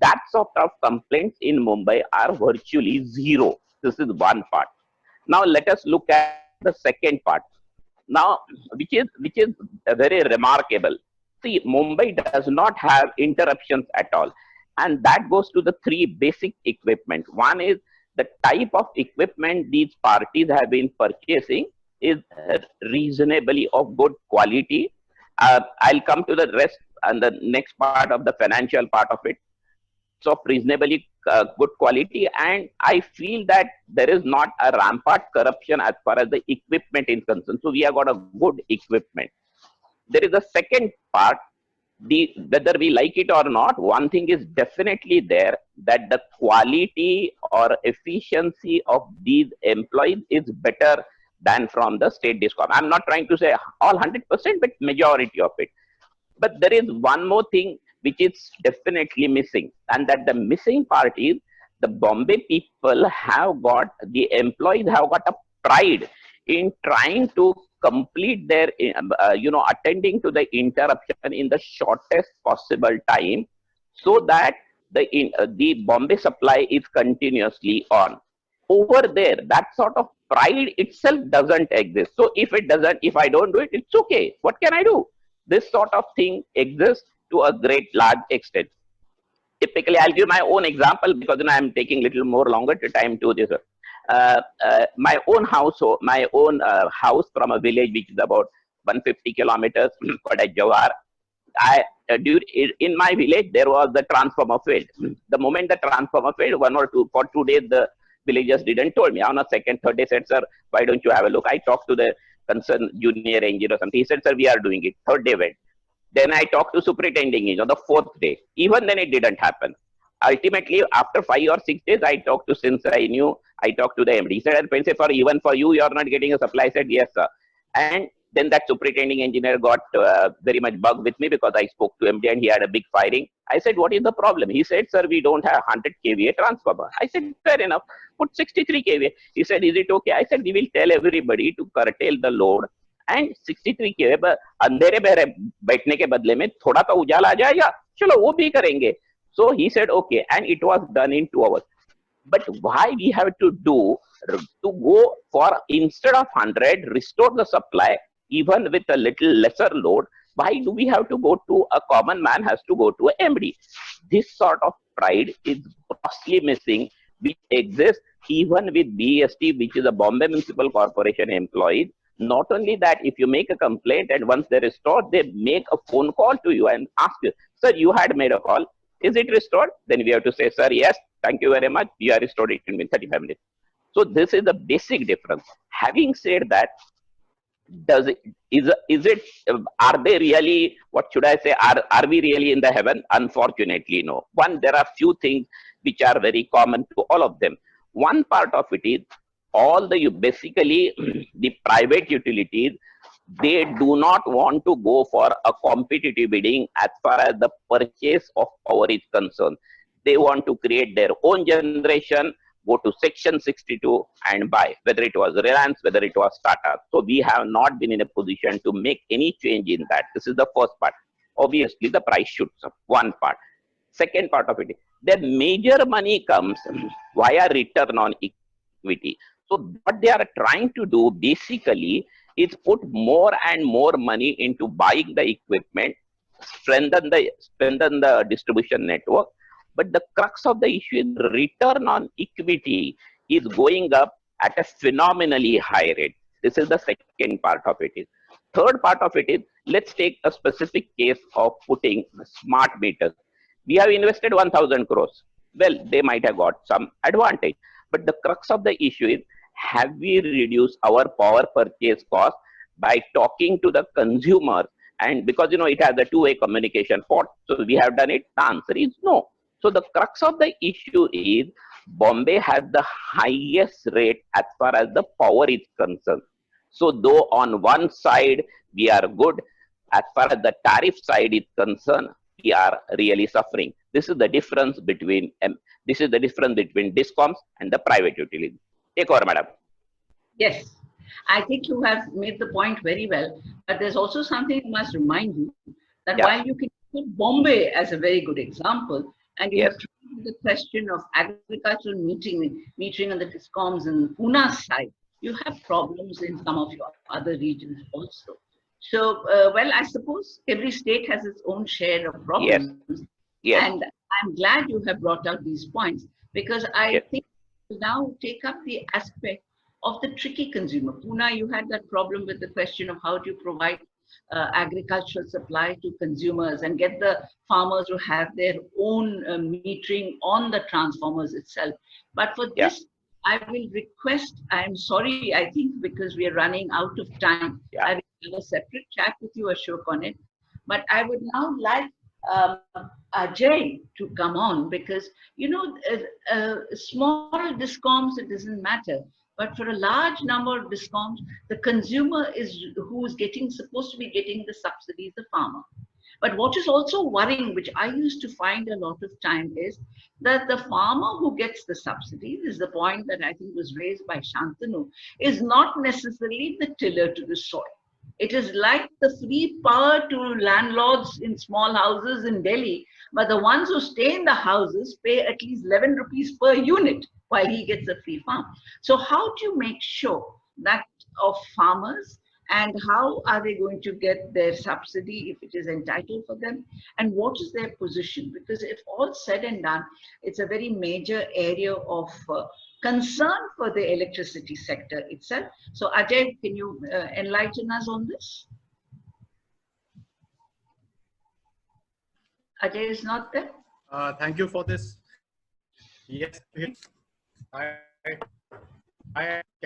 That sort of complaints in Mumbai are virtually zero. This is one part. Now let us look at the second part. Now, which is very remarkable. See, Mumbai does not have interruptions at all, and that goes to the three basic equipment. One is the type of equipment these parties have been purchasing is reasonably of good quality. I'll come to the rest and the next part of the financial part of it. Of reasonably good quality, and I feel that there is not a rampant corruption as far as the equipment is concerned. So we have got a good equipment. There is a second part, whether we like it or not, one thing is definitely there, that the quality or efficiency of these employees is better than from the state discom. I'm not trying to say all 100%, but majority of it. But there is one more thing which is definitely missing, and that the missing part is the Bombay people have got, the employees have got a pride in trying to complete their, attending to the interruption in the shortest possible time, so that the Bombay supply is continuously on. Over there, that sort of pride itself doesn't exist. So if I don't do it, it's okay. What can I do? This sort of thing exists to a large extent. Typically, I'll give my own example because I'm taking little more longer time to this. My own house house from a village which is about 150 kilometers called Jawar. In my village, there was the transformer failed. The moment the transformer failed, for 2 days, the villagers didn't told me. On a second, third day said, sir, why don't you have a look? I talked to the concerned junior engineer or something. He said, sir, we are doing it. Third day went. Then I talked to superintending engineer on the 4th day. Even then it didn't happen. Ultimately, after 5 or 6 days, I talked to, since I knew, I talked to the MD. He said, even for you, you're not getting a supply. I said, yes, sir. And then that superintending engineer got very much bugged with me because I spoke to MD and he had a big firing. I said, what is the problem? He said, sir, we don't have 100 kVA transformer. I said, fair enough. Put 63 kVA. He said, is it okay? I said, we will tell everybody to curtail the load. And 63 kVA पर अंधेरे में बैठने के बदले में थोड़ा तो उजाला आ जाएगा, चलो वो भी करेंगे. So he said okay, and it was done in 2 hours. But why we have to go for, instead of 100, restore the supply even with a little lesser load? Why do we have to go to a common man has to go to a MD? This sort of pride is grossly missing, which exists even with BST, which is a Bombay Municipal Corporation employees. Not only that, if you make a complaint and once they restore, they make a phone call to you and ask you, sir, you had made a call. Is it restored? Then we have to say, sir, yes, thank you very much. You are restored it in 35 minutes. So this is the basic difference. Having said that, are they really, what should I say, are we really in the heaven? Unfortunately, no. One, there are few things which are very common to all of them. One part of it is, basically the private utilities, they do not want to go for a competitive bidding as far as the purchase of power is concerned. They want to create their own generation, go to section 62 and buy, whether it was Reliance, whether it was Tata. So we have not been in a position to make any change in that. This is the first part. Obviously the price shoots up, one part. Second part of it, the major money comes via return on equity. So what they are trying to do basically is put more and more money into buying the equipment, strengthen the distribution network. But the crux of the issue is return on equity is going up at a phenomenally high rate. This is the second part of it. third part of it is, let's take a specific case of putting smart meters. We have invested 1,000 crores. Well, they might have got some advantage. But the crux of the issue is, have we reduced our power purchase cost by talking to the consumer? And because, it has a two-way communication port, so we have done it. The answer is no. So the crux of the issue is, Bombay has the highest rate as far as the power is concerned. So though on one side we are good, as far as the tariff side is concerned, we are really suffering. This is the difference between DISCOMs and the private utilities. Take over, madam. Yes, I think you have made the point very well, but there's also something I must remind you, that while you can put Bombay as a very good example, and you have treated the question of agricultural metering on the DISCOMs and Puna's side, you have problems in some of your other regions also. So, well, I suppose every state has its own share of problems. Yes. And I'm glad you have brought out these points, because I think we now take up the aspect of the tricky consumer. Pune, you had that problem with the question of how do you provide agricultural supply to consumers and get the farmers to have their own metering on the transformers itself. But for this, I will request, I'm sorry, I think because we are running out of time, I will have a separate chat with you, Ashok, on it. But I would now like Ajay to come on, because, small DISCOMs, it doesn't matter. But for a large number of DISCOMs, the consumer is who is supposed to be getting the subsidy, the farmer. But what is also worrying, which I used to find a lot of time, is that the farmer who gets the subsidy, is the point that I think was raised by Shantanu, is not necessarily the tiller to the soil. It is like the free power to landlords in small houses in Delhi, but the ones who stay in the houses pay at least 11 rupees per unit while he gets a free farm. So how do you make sure that of farmers, and how are they going to get their subsidy if it is entitled for them, and what is their position? Because if all said and done, it's a very major area of concern for the electricity sector itself. So Ajay, can you enlighten us on this? Ajay is not there? Thank you for this. Yes, can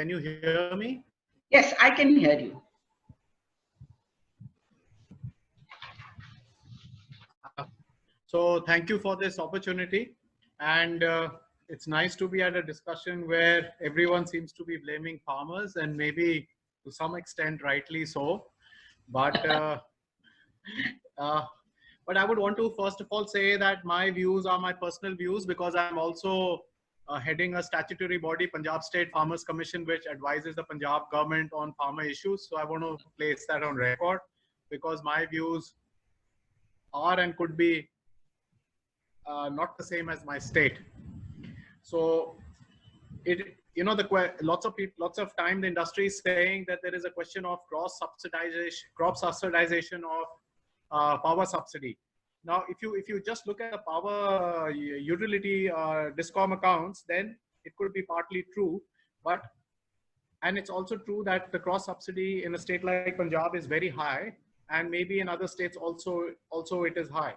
you hear me? Yes, I can hear you. So thank you for this opportunity, and it's nice to be at a discussion where everyone seems to be blaming farmers, and maybe to some extent rightly so. But but I would want to first of all say that my views are my personal views, because I'm also heading a statutory body, Punjab State Farmers Commission, which advises the Punjab government on farmer issues. So I want to place that on record, because my views are and could be not the same as my state. So lots of time the industry is saying that there is a question of crop subsidization of power subsidy. Now, if you just look at the power utility DISCOM accounts, then it could be partly true, and it's also true that the cross subsidy in a state like Punjab is very high, and maybe in other states also it is high.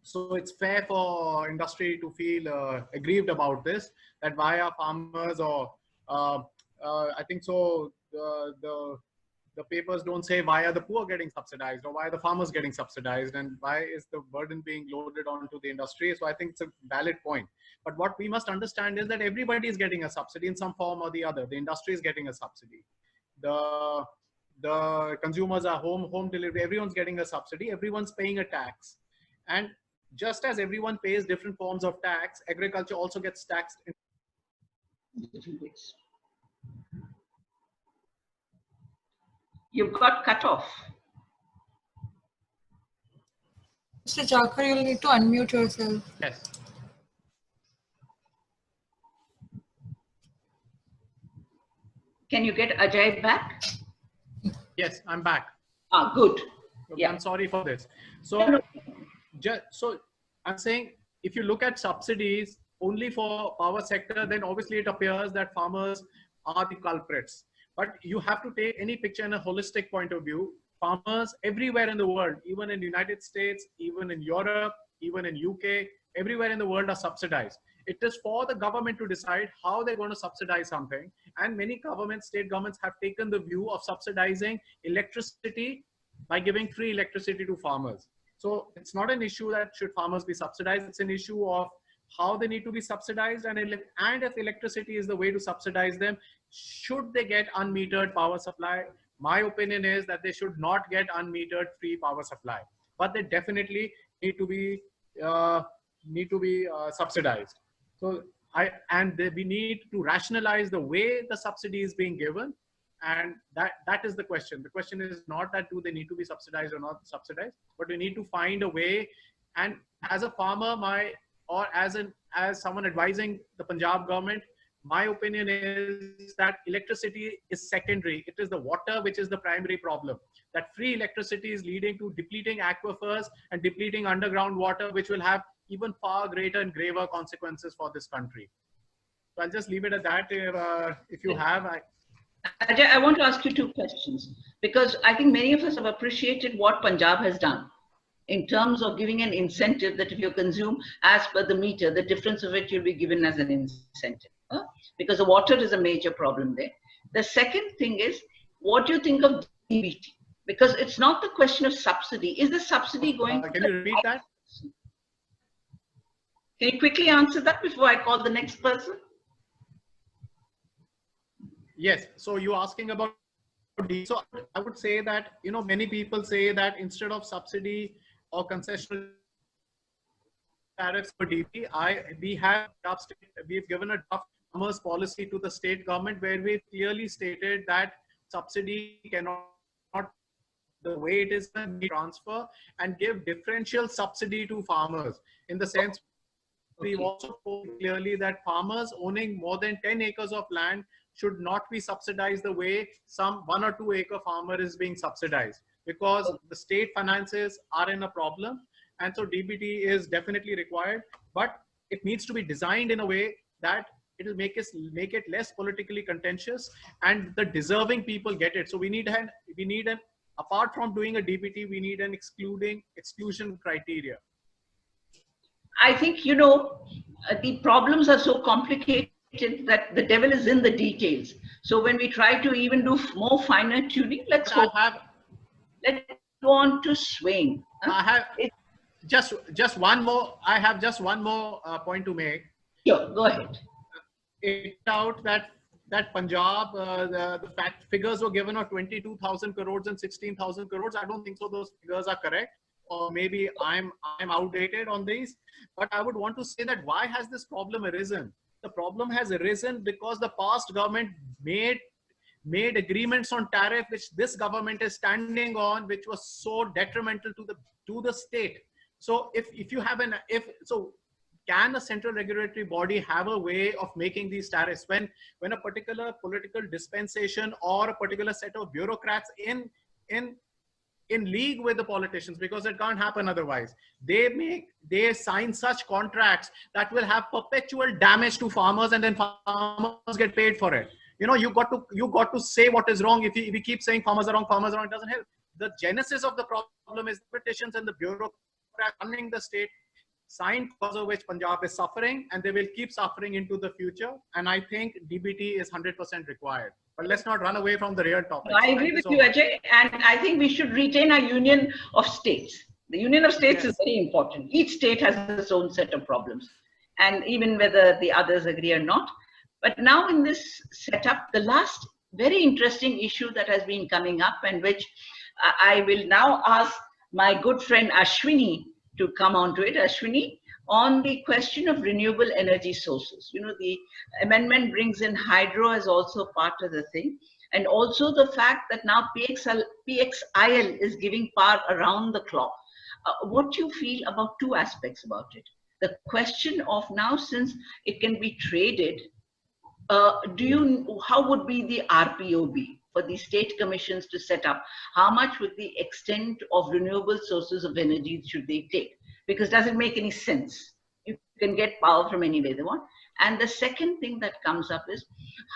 So it's fair for industry to feel aggrieved about this, that why are farmers, or I think so the papers don't say why are the poor getting subsidized, or why are the farmers getting subsidized, and why is the burden being loaded onto the industry. So I think it's a valid point. But what we must understand is that everybody is getting a subsidy in some form or the other. The industry is getting a subsidy. The consumers are home delivery. Everyone's getting a subsidy. Everyone's paying a tax. And just as everyone pays different forms of tax, agriculture also gets taxed in different ways. You've got cut off. Mr. Jakhar, you'll need to unmute yourself. Yes. Can you get Ajay back? Yes, I'm back. Ah, good. Okay, yeah. I'm sorry for this. So, so I'm saying, if you look at subsidies only for power sector, then obviously it appears that farmers are the culprits. But you have to take any picture in a holistic point of view. Farmers everywhere in the world, even in the United States, even in Europe, even in UK, everywhere in the world are subsidized. It is for the government to decide how they're going to subsidize something. And many governments, state governments have taken the view of subsidizing electricity by giving free electricity to farmers. So it's not an issue that should farmers be subsidized. It's an issue of how they need to be subsidized. And if electricity is the way to subsidize them, should they get unmetered power supply? My opinion is that they should not get unmetered free power supply, but they definitely need to be subsidized. So we need to rationalize the way the subsidy is being given, and that is the question. The question is not that do they need to be subsidized or not subsidized, but we need to find a way. And as a farmer, as someone advising the Punjab government, my opinion is that electricity is secondary. It is the water which is the primary problem. That free electricity is leading to depleting aquifers and depleting underground water, which will have even far greater and graver consequences for this country. So I'll just leave it at that. If you have, Ajay, I want to ask you two questions, because I think many of us have appreciated what Punjab has done in terms of giving an incentive that if you consume as per the meter, the difference of it you'll be given as an incentive. Because the water is a major problem there. The second thing is, what do you think of DBT? Because it's not the question of subsidy. Is the subsidy going can you repeat that? Can you quickly answer that before I call the next person? Yes. So you're asking about DBT. So I would say that, many people say that instead of subsidy or concessional tariffs for DBT, we've given a draft farmers policy to the state government where we clearly stated that subsidy cannot, the way it is, transfer and give differential subsidy to farmers. In the sense, we've also told clearly that farmers owning more than 10 acres of land should not be subsidized the way some 1 or 2 acre farmer is being subsidized, because the state finances are in a problem. And so DBT is definitely required, but it needs to be designed in a way that it will make it less politically contentious and the deserving people get it. So we need apart from doing a DBT, we need an exclusion criteria. I think, the problems are so complicated that the devil is in the details. So when we try to even do more finer tuning, let's go on to swing. I have just one more. I have just one more point to make. Sure, go ahead. It out that Punjab, the fact figures were given of 22,000 crores and 16,000 crores. I don't think so. Those figures are correct, or maybe I'm outdated on these. But I would want to say that why has this problem arisen? The problem has arisen because the past government made agreements on tariff which this government is standing on, which was so detrimental to the state. So can a central regulatory body have a way of making these tariffs when a particular political dispensation or a particular set of bureaucrats in league with the politicians, because it can't happen otherwise, they sign such contracts that will have perpetual damage to farmers, and then farmers get paid for it. You got to say what is wrong. If we keep saying farmers are wrong, it doesn't help. The genesis of the problem is the politicians and the bureaucrats running the state signed, because of which Punjab is suffering, and they will keep suffering into the future. And I think DBT is 100% required. But let's not run away from the real topic. I agree with you, Ajay. And I think we should retain our union of states. The union of states is very important. Each state has its own set of problems, and even whether the others agree or not. But now in this setup, the last very interesting issue that has been coming up, and which I will now ask my good friend Ashwini to come on to it. Ashwini, on the question of renewable energy sources. The amendment brings in hydro as also part of the thing. And also the fact that now PXIL is giving power around the clock. What do you feel about two aspects about it? The question of now, since it can be traded, how would be the RPOB for the state commissions to set up? How much would the extent of renewable sources of energy should they take? Because does it make any sense? You can get power from anywhere they want. And the second thing that comes up is,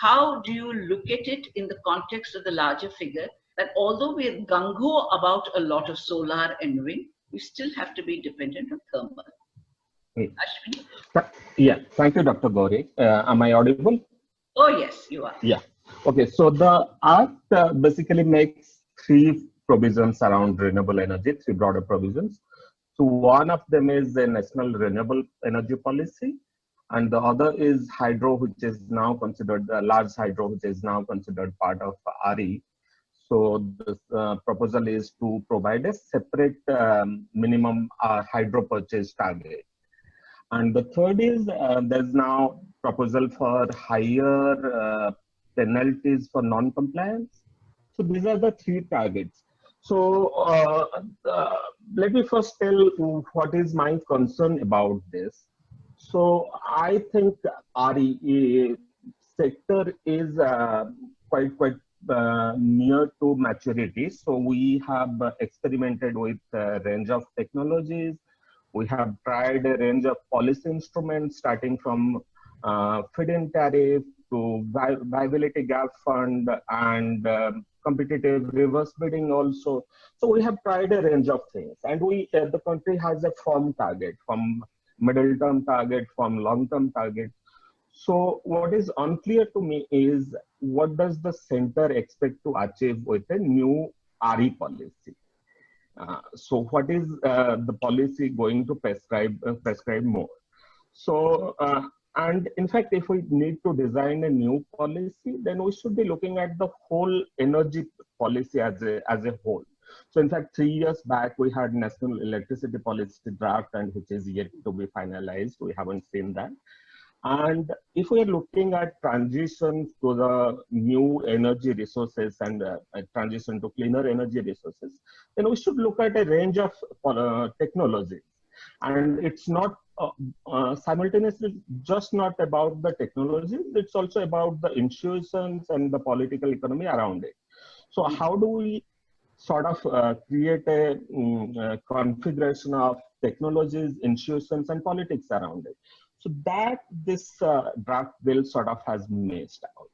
how do you look at it in the context of the larger figure that although we're gung-ho about a lot of solar and wind, we still have to be dependent on thermal. Ashwini? Yeah, thank you, Dr. Gauri. Am I audible? Oh, yes, you are. Yeah. Okay, so the Act basically makes three provisions around renewable energy, three broader provisions. So one of them is the National Renewable Energy Policy, and the other is hydro, which is now considered large hydro, which is now considered part of RE. So this proposal is to provide a separate minimum hydro purchase target. And the third is there's now proposal for higher penalties for non-compliance. So these are the three targets. So let me first tell what is my concern about this. So I think RE sector is quite near to maturity. So we have experimented with a range of technologies. We have tried a range of policy instruments, starting from feed-in tariff to viability gap fund and competitive reverse bidding also. So we have tried a range of things, and the country has a firm target, from middle term target, from long term target. So what is unclear to me is, what does the center expect to achieve with a new RE policy? So what is the policy going to prescribe more? So, and in fact, if we need to design a new policy, then we should be looking at the whole energy policy as a whole. So in fact, 3 years back, we had National Electricity Policy draft, and which is yet to be finalized. We haven't seen that. And if we are looking at transition to the new energy resources and transition to cleaner energy resources, then we should look at a range of technologies. And it's not simultaneously just not about the technology, it's also about the institutions and the political economy around it. So how do we sort of create a configuration of technologies, institutions, and politics around it? So that this draft bill sort of has missed out.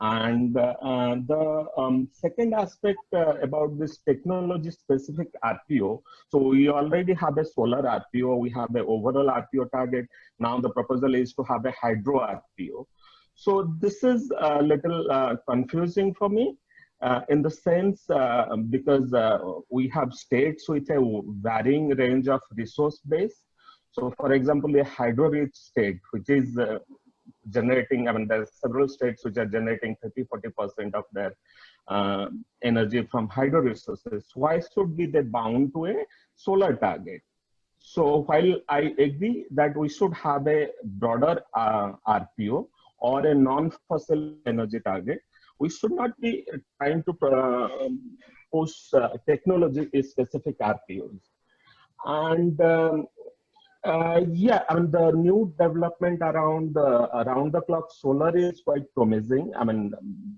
And the second aspect about this technology specific RPO, so we already have a solar RPO, we have an overall RPO target. Now the proposal is to have a hydro RPO. So this is a little confusing for me in the sense because we have states with a varying range of resource base. So for example, a hydro-rich state, which is generating, I mean, there's several states which are generating 30–40% of their energy from hydro resources. Why should be they bound to a solar target? So while I agree that we should have a broader RPO or a non-fossil energy target, we should not be trying to push technology-specific RPOs. And yeah, I mean, the new development around the clock solar is quite promising. I mean,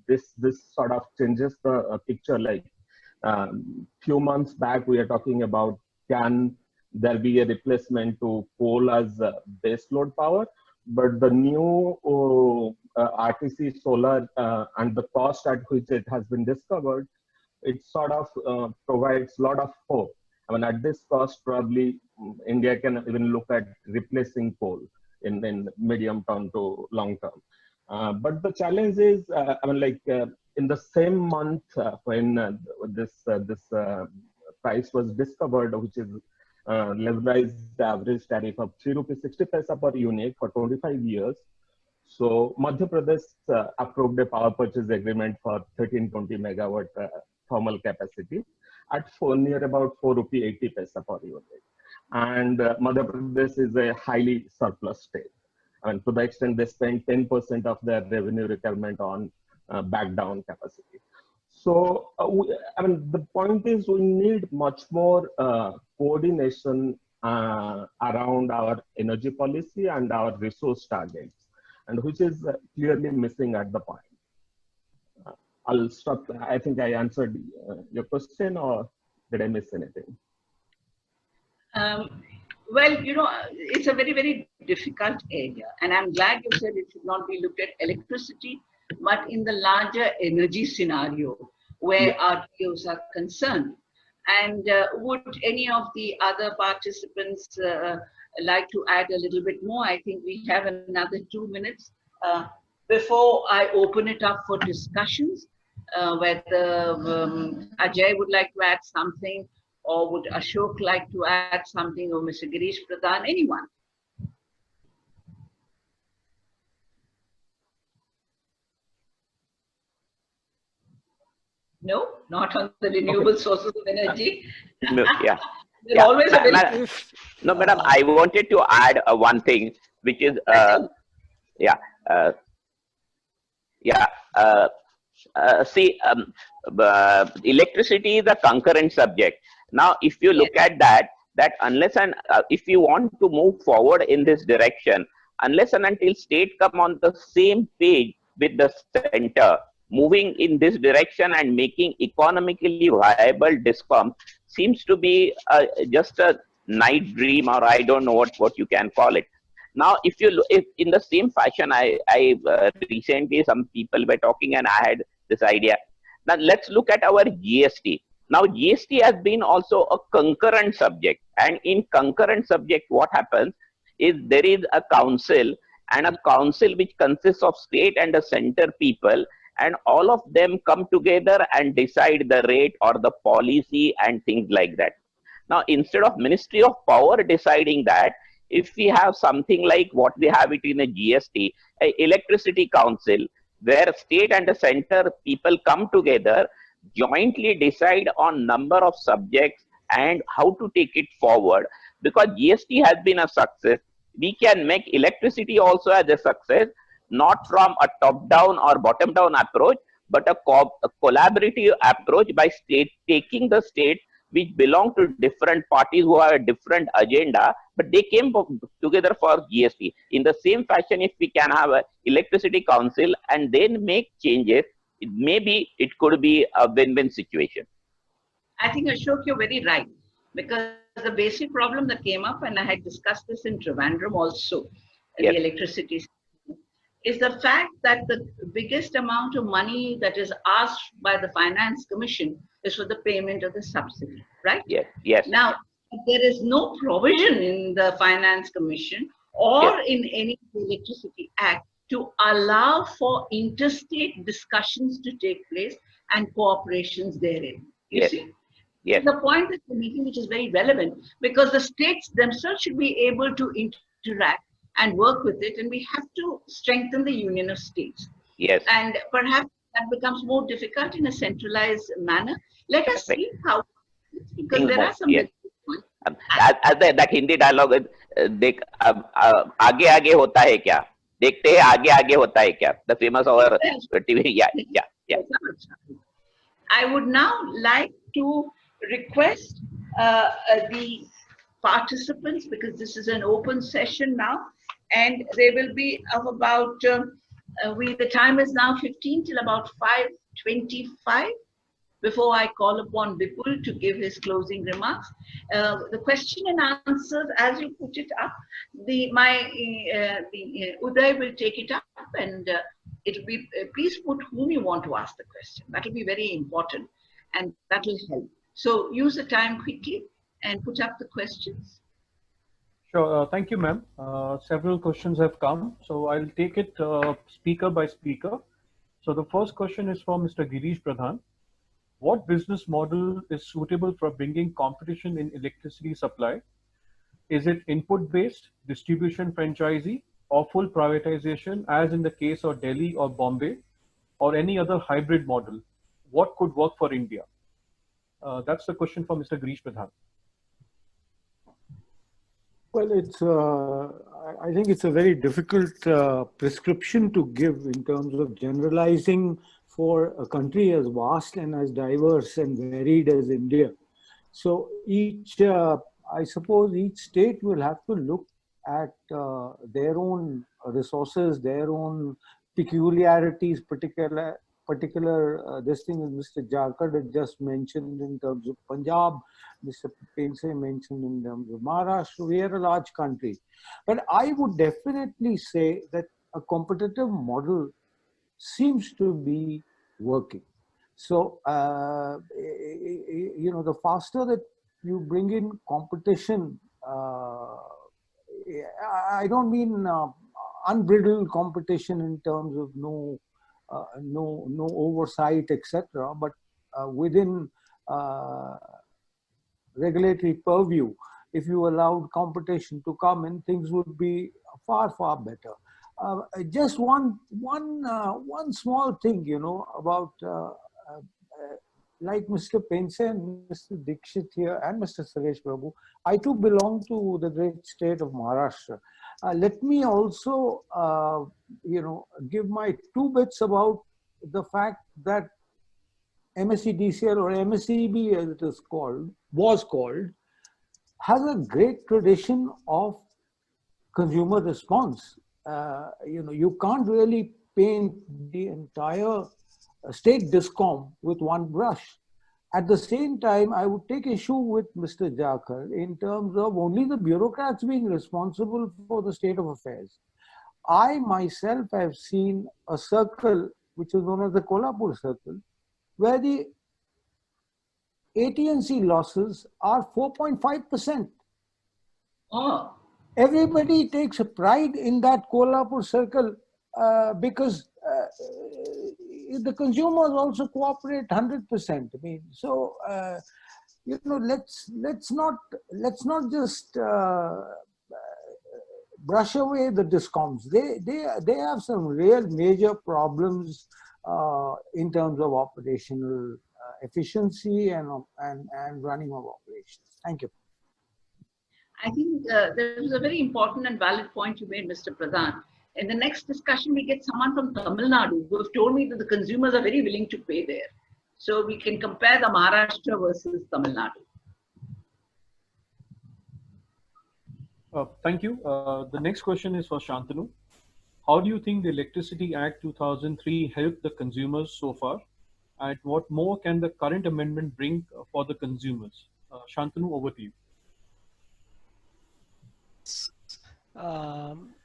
this sort of changes the picture. Like few months back, we are talking about, can there be a replacement to coal as base load power? But the new RTC solar and the cost at which it has been discovered, it sort of provides a lot of hope. I mean, at this cost, probably India can even look at replacing coal in medium term to long term. But the challenge is, I mean, like in the same month when this price was discovered, which is levelized average tariff of 3 rupees 60 paisa per unit for 25 years. So Madhya Pradesh approved a power purchase agreement for 1320 megawatt thermal capacity at near about 4 rupee 80 paisa per unit. And Madhya Pradesh is a highly surplus state. And to the extent they spend 10% of their revenue requirement on back down capacity. So, I mean, the point is we need much more coordination around our energy policy and our resource targets, and which is clearly missing at the point. I'll stop. I think I answered your question, or did I miss anything? Well, it's a very, very difficult area. And I'm glad you said it should not be looked at electricity, but in the larger energy scenario where RTOs are concerned. And would any of the other participants like to add a little bit more? I think we have another 2 minutes before I open it up for discussions, whether Ajay would like to add something, or would Ashok like to add something, or Mr. Girish Pradhan, anyone? No, not on the renewable sources of energy. Yeah. Always No, madam, I wanted to add one thing, which is, see, electricity is a concurrent subject. Now, if you look at that unless and if you want to move forward in this direction, unless and until state come on the same page with the center, moving in this direction and making economically viable DISCOM seems to be just a night dream, or I don't know what you can call it. Now, if you look, if in the same fashion, I recently some people were talking and I had this idea. Now, let's look at our GST. Now, GST has been also a concurrent subject, and in concurrent subject, what happens is there is a council, and a council which consists of state and the center people, and all of them come together and decide the rate or the policy and things like that. Now, instead of Ministry of Power deciding that, if we have something like what we have it in a GST, a electricity council, where state and the center people come together, jointly decide on number of subjects and how to take it forward. Because GST has been a success, we can make electricity also as a success, not from a top-down or bottom-down approach, but a collaborative approach by taking the state which belong to different parties who have a different agenda, but they came together for GST. In the same fashion, if we can have an electricity council and then make changes, maybe it could be a win-win situation. I think, Ashok, you're very right, because the basic problem that came up, and I had discussed this in Trivandrum also, the electricity, is the fact that the biggest amount of money that is asked by the Finance Commission is for the payment of the subsidy, right? Yes. Now, there is no provision in the Finance Commission or in any Electricity Act to allow for interstate discussions to take place and cooperations therein. You see? Yes. The point that you're making, which is very relevant, because the states themselves should be able to interact and work with it, and we have to strengthen the union of states. Yes. And perhaps that becomes more difficult in a centralized manner. Let us see how, because there are some points. As that Hindi dialogue, देख आगे आगे होता है क्या, देखते हैं आगे आगे होता है क्या, the famous our TV. Yeah. I would now like to request the participants, because this is an open session now, and they will be of about, the time is now 15 till about 5:25 before I call upon Vipul to give his closing remarks. The question and answers, as you put it up, Uday will take it up, and it'll be, please put whom you want to ask the question. That will be very important, and that will help. So use the time quickly and put up the questions. Sure. Thank you, ma'am. Several questions have come, so I'll take it speaker by speaker. So the first question is from Mr. Girish Pradhan. What business model is suitable for bringing competition in electricity supply? Is it input-based, distribution franchisee, or full privatization, as in the case of Delhi or Bombay, or any other hybrid model? What could work for India? That's the question for Mr. Girish Pradhan. Well, I think it's a very difficult prescription to give in terms of generalizing for a country as vast and as diverse and varied as India. So I suppose each state will have to look at their own resources, their own peculiarities, particular particular this thing is Mr. Jharkhand had just mentioned in terms of Punjab, Mr. Pense mentioned in terms of Maharashtra. We are a large country. But I would definitely say that a competitive model seems to be working. So, you know, the faster that you bring in competition, I don't mean unbridled competition in terms of no oversight, etc., but within regulatory purview, if you allowed competition to come in, things would be far better. Just one small thing, you know, about like Mr. Pense and Mr. Dixit here and Mr. Suresh Prabhu, I too belong to the great state of Maharashtra. Let me also, you know, give my 2 bits about the fact that MSEDCL or MSEB as it is called, has a great tradition of consumer response. You know, you can't really paint the entire state DISCOM with one brush. At the same time, I would take issue with Mr. Jharkhand in terms of only the bureaucrats being responsible for the state of affairs. I myself have seen a circle, which is known as the Kolhapur circle, where the AT&C losses are 4.5%. Oh. Everybody takes a pride in that Kolhapur circle because the consumers also cooperate 100%. I mean, so you know, let's not just brush away the DISCOMs. They have some real major problems in terms of operational efficiency and running of operations. Thank you. I think there was a very important and valid point you made, Mr. Pradhan. In the next discussion, we get someone from Tamil Nadu who have told me that the consumers are very willing to pay there. So we can compare the Maharashtra versus Tamil Nadu. Thank you. The next question is for Shantanu. How do you think the Electricity Act 2003 helped the consumers so far? And what more can the current amendment bring for the consumers? Shantanu, over to you.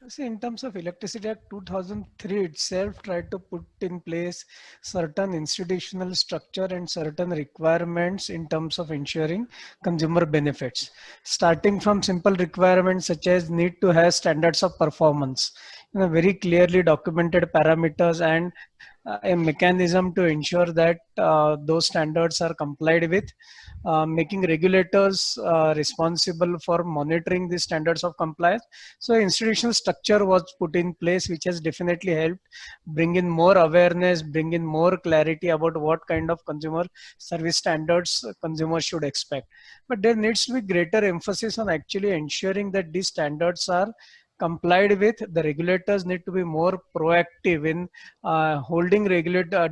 See, in terms of Electricity Act 2003 itself tried to put in place certain institutional structure and certain requirements in terms of ensuring consumer benefits, starting from simple requirements such as need to have standards of performance, you know, very clearly documented parameters and a mechanism to ensure that those standards are complied with, making regulators responsible for monitoring the standards of compliance. So institutional structure was put in place, which has definitely helped bring in more awareness, bring in more clarity about what kind of consumer service standards consumers should expect. But there needs to be greater emphasis on actually ensuring that these standards are complied with. The regulators need to be more proactive in holding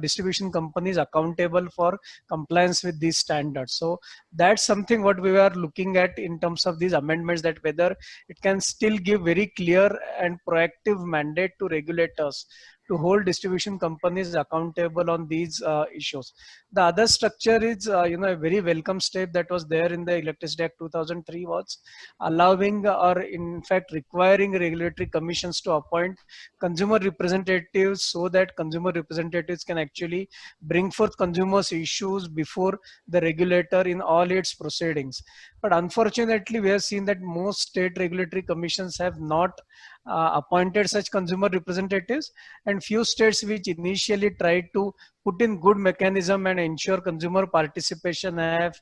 distribution companies accountable for compliance with these standards. So that's something what we were looking at in terms of these amendments, that whether it can still give very clear and proactive mandate to regulators to hold distribution companies accountable on these issues. The other structure is, you know, a very welcome step that was there in the Electricity Act 2003 was allowing or in fact requiring regulatory commissions to appoint consumer representatives so that consumer representatives can actually bring forth consumers' issues before the regulator in all its proceedings. But unfortunately, we have seen that most state regulatory commissions have not appointed such consumer representatives, and few states which initially tried to put in good mechanism and ensure consumer participation have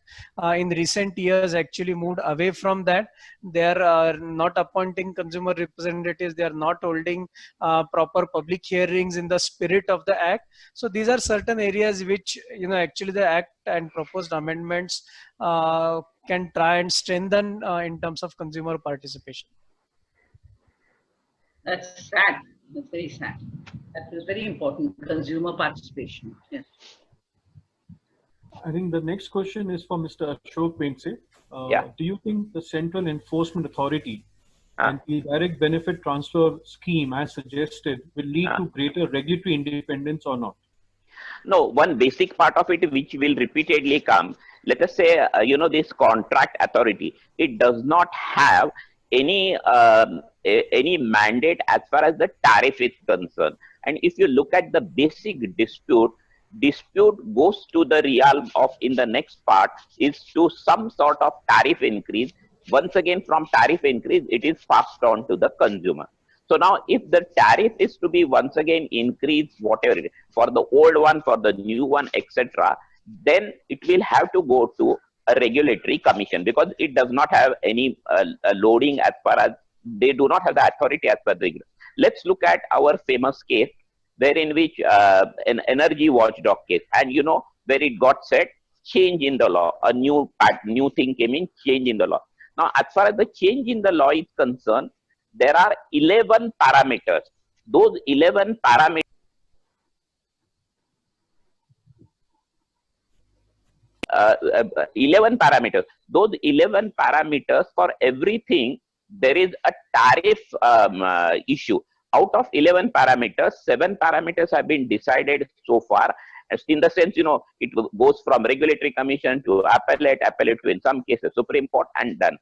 in recent years actually moved away from that. They are not appointing consumer representatives, they are not holding proper public hearings in the spirit of the act. So these are certain areas which, you know, actually the act and proposed amendments can try and strengthen in terms of consumer participation. That's sad. That's very sad. That was very important, consumer participation. Yes. I think the next question is for Mr. Ashok Pense. Do you think the Central Enforcement Authority and the direct benefit transfer scheme as suggested will lead to greater regulatory independence or not? No, one basic part of it which will repeatedly come. Let us say, this contract authority, it does not have any mandate as far as the tariff is concerned. And if you look at the basic dispute goes to the realm of, in the next part, is to some sort of tariff increase. Once again, from tariff increase, it is passed on to the consumer. So now if the tariff is to be once again increased, whatever it is, for the old one, for the new one, etc., then it will have to go to a regulatory commission, because it does not have any loading as far as, they do not have the authority as per the. Let's look at our famous case, where in which an energy watchdog case, and where it got said, change in the law, a new thing came in, change in the law. Now, as far as the change in the law is concerned, there are 11 parameters. Those 11 parameters, Those 11 parameters, for everything, there is a tariff issue. Out of 11 parameters, 7 parameters have been decided so far. In the sense, it goes from regulatory commission to appellate to, in some cases, Supreme Court, and done.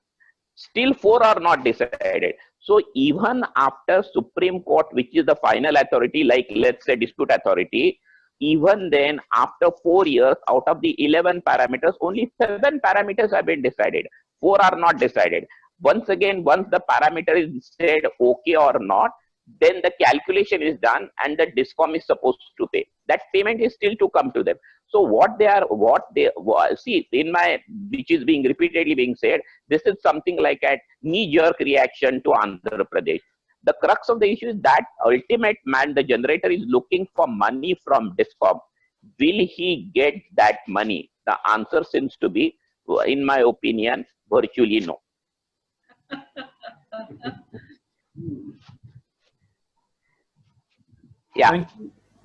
Still 4 are not decided. So even after Supreme Court, which is the final authority, like let's say dispute authority, even then after 4 years, out of the 11 parameters, only 7 parameters have been decided. 4 are not decided. Once again, once the parameter is said okay or not, then the calculation is done and the DISCOM is supposed to pay. That payment is still to come to them. So what they see in which is being repeatedly being said, this is something like a knee-jerk reaction to Andhra Pradesh. The crux of the issue is that ultimate man, the generator, is looking for money from DISCOM. Will he get that money? The answer seems to be, in my opinion, virtually no. Yeah.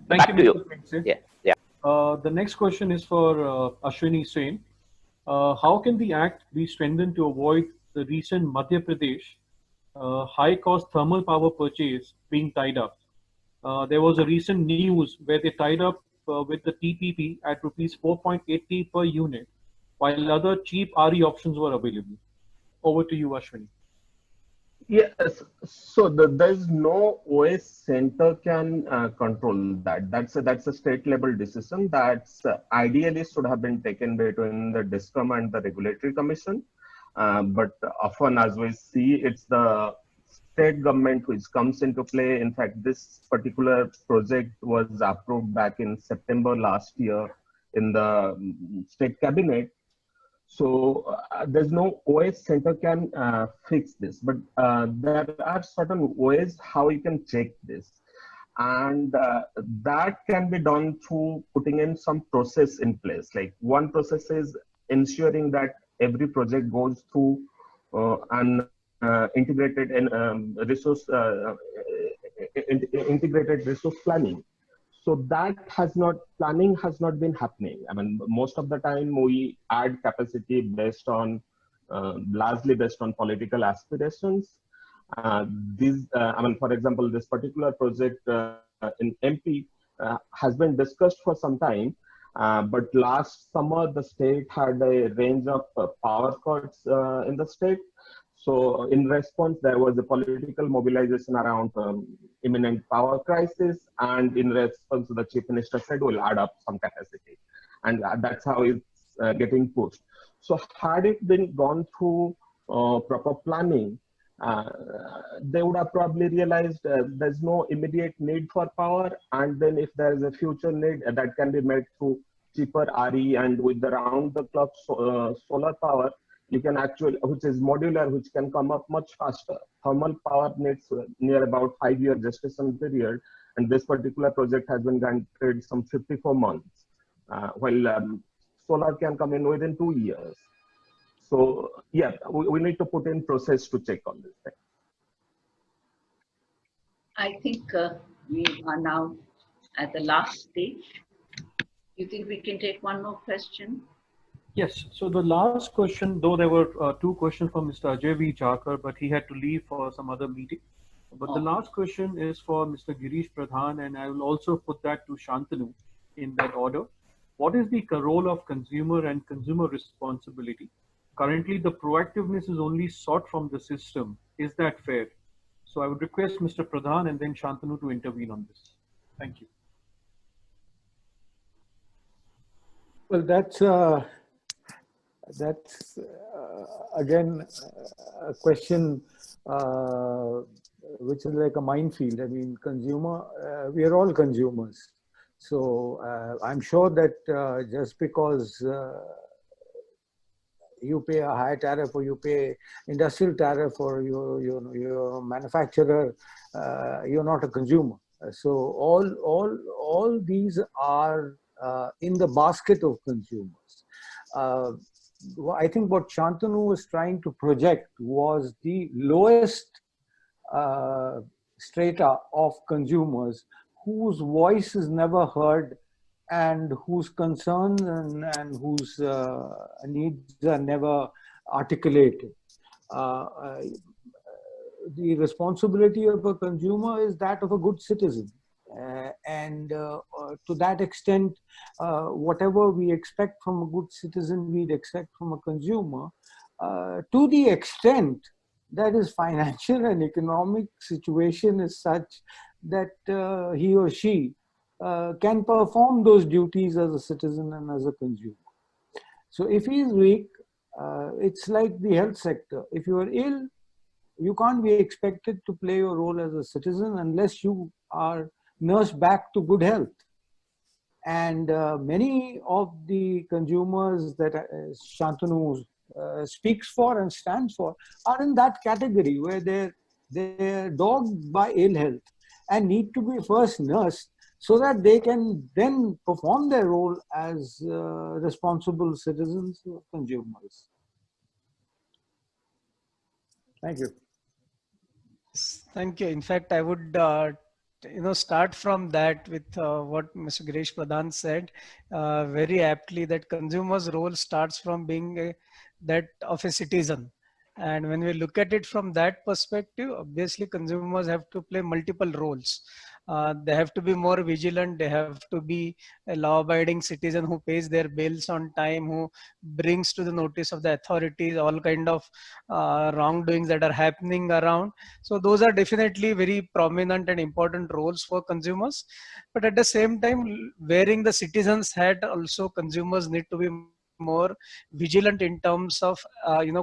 Thank you, Mr. Yeah. The next question is for Ashwini Sen. How can the Act be strengthened to avoid the recent Madhya Pradesh high-cost thermal power purchase being tied up? There was a recent news where they tied up with the TPP at rupees 4.80 per unit, while other cheap RE options were available. Over to you, Ashwini. Yes, so there's no OS center can control that. That's a state level decision that's ideally should have been taken between the DISCOM and the regulatory commission. But often, as we see, it's the state government which comes into play. In fact, this particular project was approved back in September last year in the state cabinet. So there's no OS center can fix this, but there are certain ways how you can check this. And that can be done through putting in some process in place. Like one process is ensuring that every project goes through an integrated integrated resource planning. So that planning has not been happening. I mean, most of the time we add capacity based on, largely based on political aspirations. For example, this particular project in MP has been discussed for some time, but last summer the state had a range of power cuts in the state. So in response, there was a political mobilization around imminent power crisis, and in response, the chief minister said we'll add up some capacity, and that's how it's getting pushed. So had it been gone through proper planning, they would have probably realized there's no immediate need for power, and then if there is a future need that can be met through cheaper RE and with the round-the-clock solar power, you can actually, which is modular, which can come up much faster. Thermal power needs near about 5-year gestation period, and this particular project has been granted some 54 months, while solar can come in within 2 years. So yeah, we need to put in process to check on this thing. I think we are now at the last stage. You think we can take one more question? Yes. So the last question, though there were 2 questions from Mr. Ajay V. Jakar, but he had to leave for some other meeting. But the last question is for Mr. Girish Pradhan, and I will also put that to Shantanu. in that order. What is the role of consumer and consumer responsibility? Currently, the proactiveness is only sought from the system. Is that fair? So I would request Mr. Pradhan and then Shantanu to intervene on this. Thank you. Well, that's again a question which is like a minefield. I mean, we are all consumers. So I'm sure that just because you pay a high tariff or you pay industrial tariff or you're a manufacturer, you're not a consumer. So all these are in the basket of consumers. I think what Shantanu was trying to project was the lowest strata of consumers whose voice is never heard and whose concerns and whose needs are never articulated. The responsibility of a consumer is that of a good citizen. And to that extent, whatever we expect from a good citizen, we'd expect from a consumer, to the extent that his financial and economic situation is such that he or she can perform those duties as a citizen and as a consumer. So if he is weak, it's like the health sector. If you are ill, you can't be expected to play your role as a citizen unless you are nursed back to good health. And many of the consumers that Shantanu speaks for and stands for are in that category where they're dogged by ill health and need to be first nursed so that they can then perform their role as responsible citizens or consumers. Thank you. Thank you. In fact, I would start from that with what Mr. Girish Pradhan said very aptly, that consumer's role starts from being that of a citizen. And when we look at it from that perspective, obviously consumers have to play multiple roles. They have to be more vigilant. They have to be a law-abiding citizen who pays their bills on time, who brings to the notice of the authorities all kind of wrongdoings that are happening around. So those are definitely very prominent and important roles for consumers. But at the same time, wearing the citizen's hat, also consumers need to be more vigilant in terms of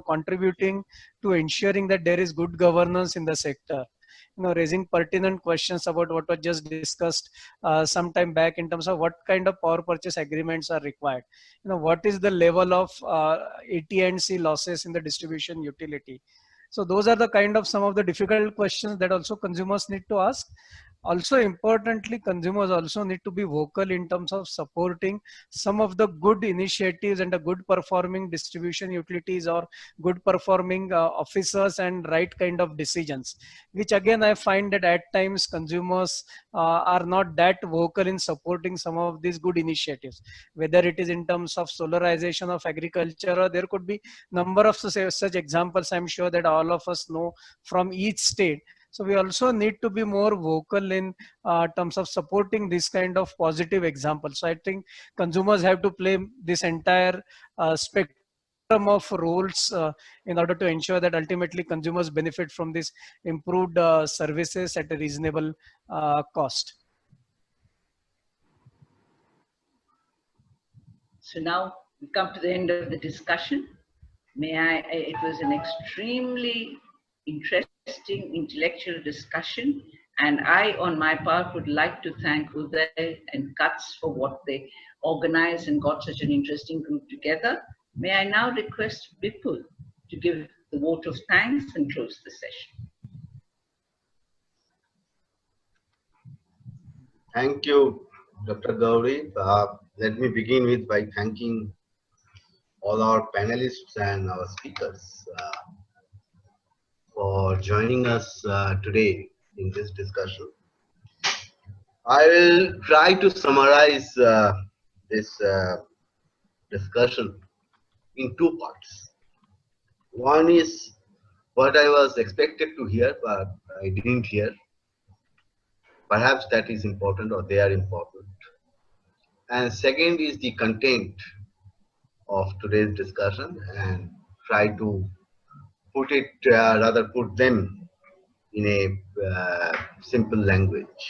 contributing to ensuring that there is good governance in the sector. Raising pertinent questions about what was just discussed some time back in terms of what kind of power purchase agreements are required. What is the level of AT&C losses in the distribution utility? So those are the kind of some of the difficult questions that also consumers need to ask. Also importantly, consumers also need to be vocal in terms of supporting some of the good initiatives and the good performing distribution utilities or good performing officers and right kind of decisions, which again I find that at times consumers are not that vocal in supporting some of these good initiatives, whether it is in terms of solarization of agriculture, or there could be number of such examples I'm sure that all of us know from each state. So we also need to be more vocal in terms of supporting this kind of positive examples. So I think consumers have to play this entire spectrum of roles in order to ensure that ultimately consumers benefit from these improved services at a reasonable cost. So now we come to the end of the discussion. It was an extremely interesting intellectual discussion, and I on my part would like to thank Uday and Kutz for what they organized and got such an interesting group together. May I now request Vipul to give the vote of thanks and close the session. Thank you, Dr. Gauri. Let me begin by thanking all our panelists and our speakers for joining us today in this discussion. I will try to summarize this discussion in two parts. One is what I was expected to hear, but I didn't hear. Perhaps that is important, or they are important. and second is the content of today's discussion, and try to put it, rather put them in a simple language.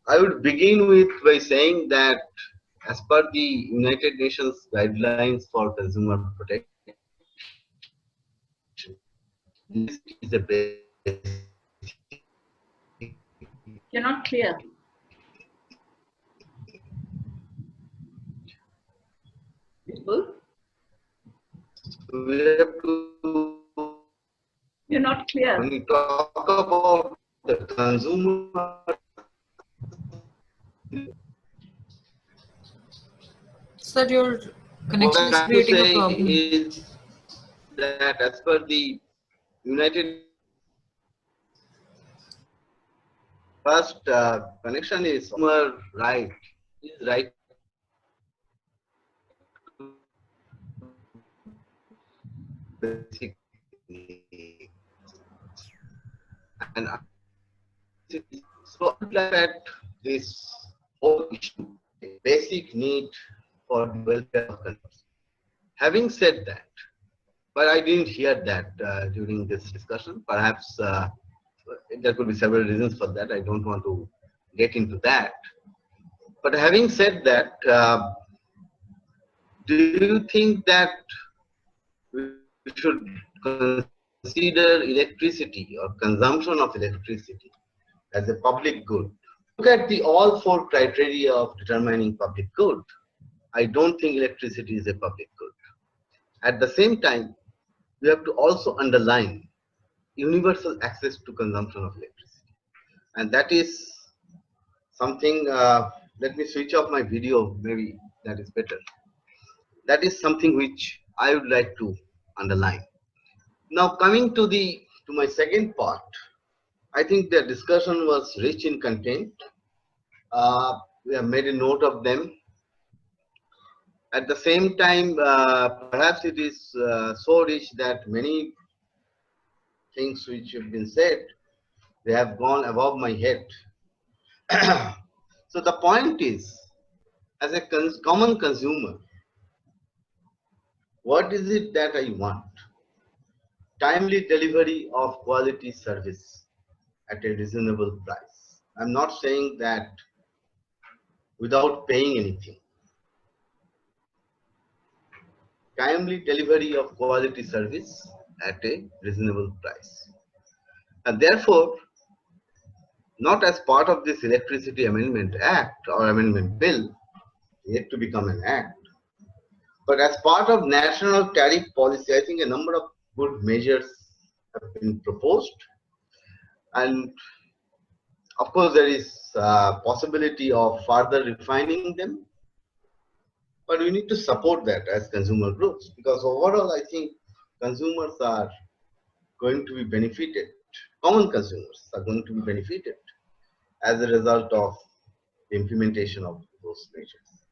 I would begin with by saying that as per the United Nations guidelines for consumer protection, this is a basic. You're not clear. We have to, You're not clear. when we talk about the consumer, Sir, your what connection I'm is trying to creating a say problem. is that as per the United First connection is consumer right, is right basic needs. And so that this whole issue, a basic need for the welfare of consumers. Having said that, but I didn't hear that during this discussion. Perhaps there could be several reasons for that. I don't want to get into that. But having said that, do you think that we should consider electricity or consumption of electricity as a public good? Look at the all four criteria of determining public good. I don't think electricity is a public good. At the same time, we have to also underline universal access to consumption of electricity. And that is something, let me switch off my video, maybe that is better. That is something which I would like to underline. Now coming to my second part, I think the discussion was rich in content. We have made a note of them. At the same time, perhaps it is so rich that many things which have been said, they have gone above my head. So the point is, as a common consumer, what is it that I want? Timely delivery of quality service at a reasonable price. I'm not saying that without paying anything. Timely delivery of quality service at a reasonable price. And therefore, not as part of this Electricity Amendment Act or Amendment Bill, yet to become an act, but as part of national tariff policy, I think a number of good measures have been proposed. And of course, there is a possibility of further refining them. But we need to support that as consumer groups, because overall, I think consumers are going to be benefited. Common consumers are going to be benefited as a result of the implementation of those measures.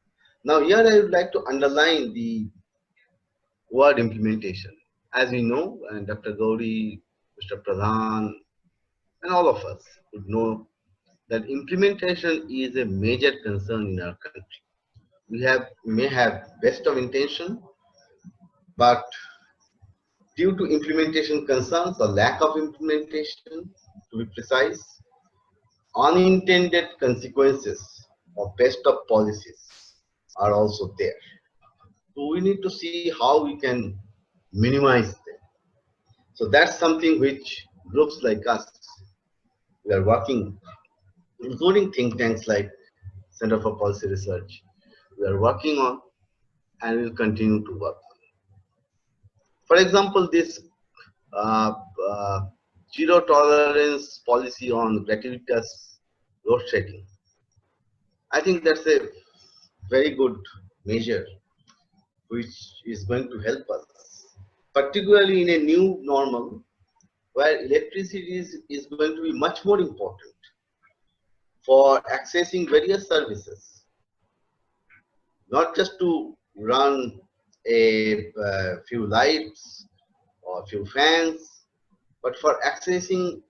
Now, here I would like to underline the word implementation. As we know, and Dr. Gauri, Mr. Pradhan, and all of us would know that implementation is a major concern in our country. We may have best of intention, but due to implementation concerns or lack of implementation, to be precise, unintended consequences of best of policies are also there. So we need to see how we can minimize them. So that's something which groups like us, we are working, including think tanks like Center for Policy Research, we are working on and will continue to work on. For example, this zero tolerance policy on gratuitous load shedding, I think that's a very good measure which is going to help us, particularly in a new normal where electricity is going to be much more important for accessing various services, not just to run a few lights or a few fans, but for accessing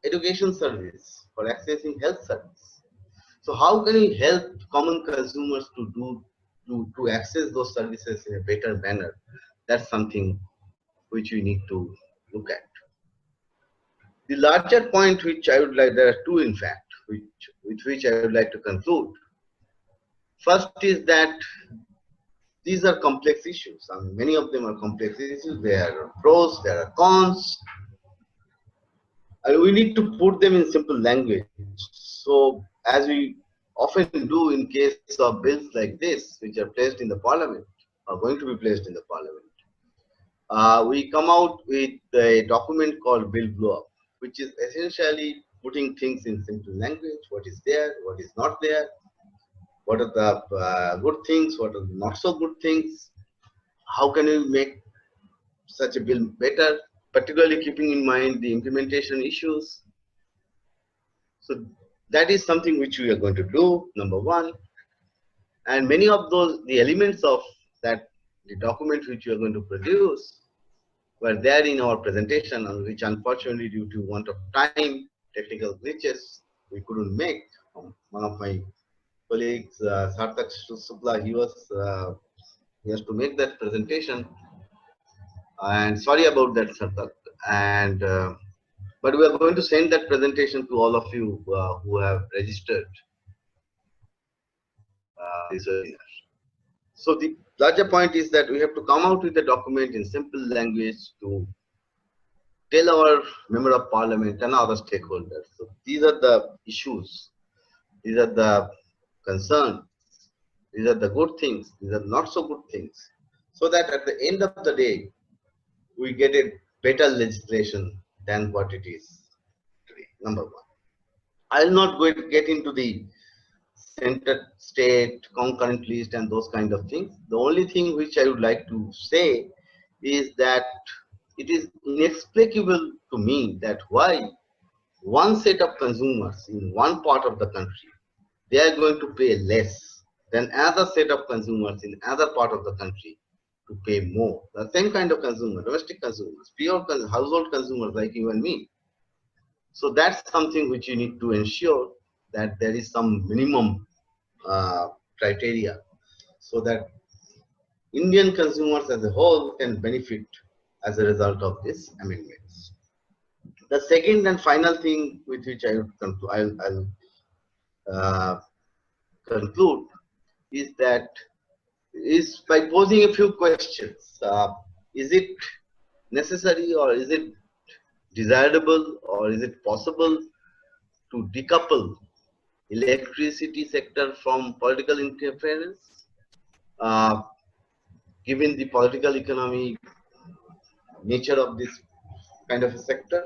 education service, for accessing health service. So how can we help common consumers to access those services in a better manner? That's something which we need to look at. The larger point which I would like, there are two in fact, with which I would like to conclude. First is that these are complex issues. I mean, many of them are complex issues. There are pros, there are cons, and we need to put them in simple language. So, as we often do in case of bills like this, which are placed in the parliament, are going to be placed in the parliament, we come out with a document called Bill Blow Up, which is essentially putting things in simple language, what is there, what is not there, what are the good things, what are the not so good things, how can we make such a bill better, particularly keeping in mind the implementation issues. So that is something which we are going to do, number one. And many of those, the elements of that, the document which we are going to produce were there in our presentation, which unfortunately due to want of time, technical glitches, we couldn't make. One of my colleagues, Sarthak Shukla, he has to make that presentation. And sorry about that, Sarthak. And but we are going to send that presentation to all of you who have registered this webinar. So the larger point is that we have to come out with a document in simple language to tell our member of parliament and other stakeholders. So these are the issues, these are the concerns, these are the good things, these are not so good things. So that at the end of the day, we get a better legislation than what it is today, number one. I'll not go to get into the center, state, concurrent list and those kind of things. The only thing which I would like to say is that it is inexplicable to me that why one set of consumers in one part of the country, they are going to pay less than another set of consumers in another part of the country to pay more. The same kind of consumer, domestic consumers, pure household consumers like you and me. So that's something which you need to ensure that there is some minimum criteria so that Indian consumers as a whole can benefit as a result of these amendments. The second and final thing with which I would conclude is that is by posing a few questions. Is it necessary or is it desirable or is it possible to decouple electricity sector from political interference, given the political economy nature of this kind of a sector?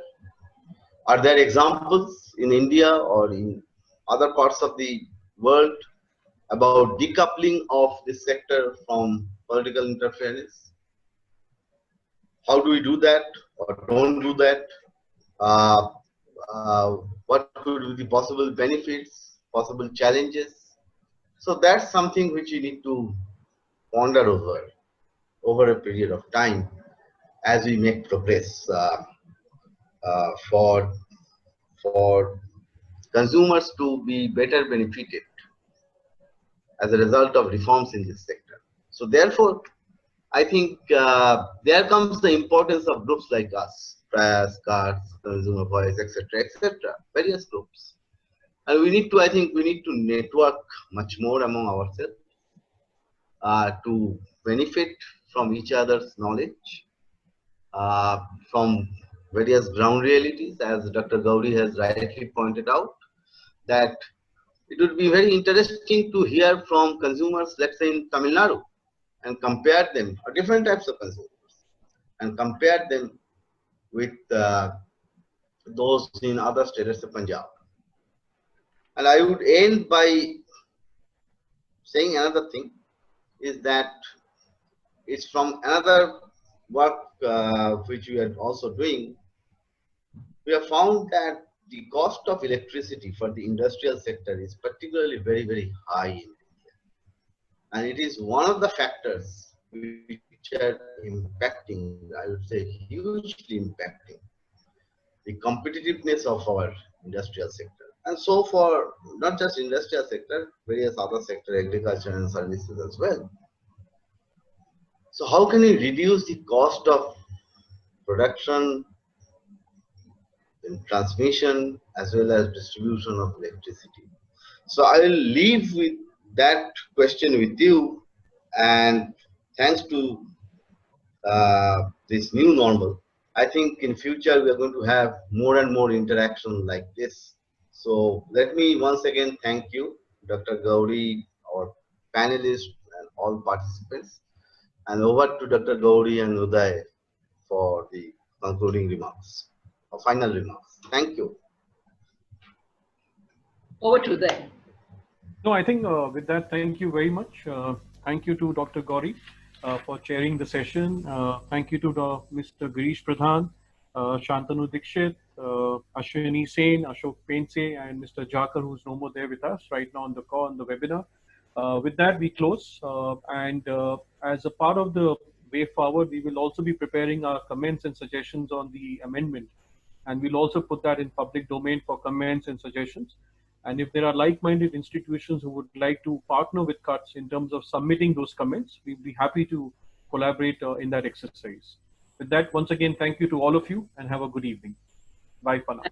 Are there examples in India or in other parts of the world about decoupling of this sector from political interference? How do we do that or don't do that? What could be the possible benefits, possible challenges? So that's something which you need to ponder over a period of time as we make progress for consumers to be better benefited as a result of reforms in this sector. So therefore, I think there comes the importance of groups like us, press, cards, consumer voice, etc., various groups. And we need to, I think we need to network much more among ourselves to benefit from each other's knowledge, from various ground realities, as Dr. Gauri has rightly pointed out, that it would be very interesting to hear from consumers, let's say in Tamil Nadu, and compare them, or different types of consumers, and compare them with those in other states of Punjab. And I would end by saying another thing, is that it's from another work which we are also doing. We have found that the cost of electricity for the industrial sector is particularly very, very high in India. And it is one of the factors which are impacting, I would say hugely impacting, the competitiveness of our industrial sector. And so for not just industrial sector, various other sector, agriculture and services as well. So how can we reduce the cost of production, transmission, as well as distribution of electricity? So I will leave with that question with you, and thanks to this new normal, I think in future we are going to have more and more interaction like this. So let me once again thank you, Dr. Gauri, our panelists and all participants, and over to Dr. Gauri and Uday for the concluding remarks or final remarks. Thank you. Over to them. No, I think with that, thank you very much. Thank you to Dr. Gauri for chairing the session. Thank you to Mr. Girish Pradhan, Shantanu Dikshit, Ashwini Sen, Ashok Pense, and Mr. Jakar, who's no more there with us right now on the call, on the webinar. With that, we close. As a part of the way forward, we will also be preparing our comments and suggestions on the amendment. And we'll also put that in public domain for comments and suggestions. And if there are like-minded institutions who would like to partner with CUTS in terms of submitting those comments, we'd be happy to collaborate in that exercise. With that, once again, thank you to all of you and have a good evening. Bye for now.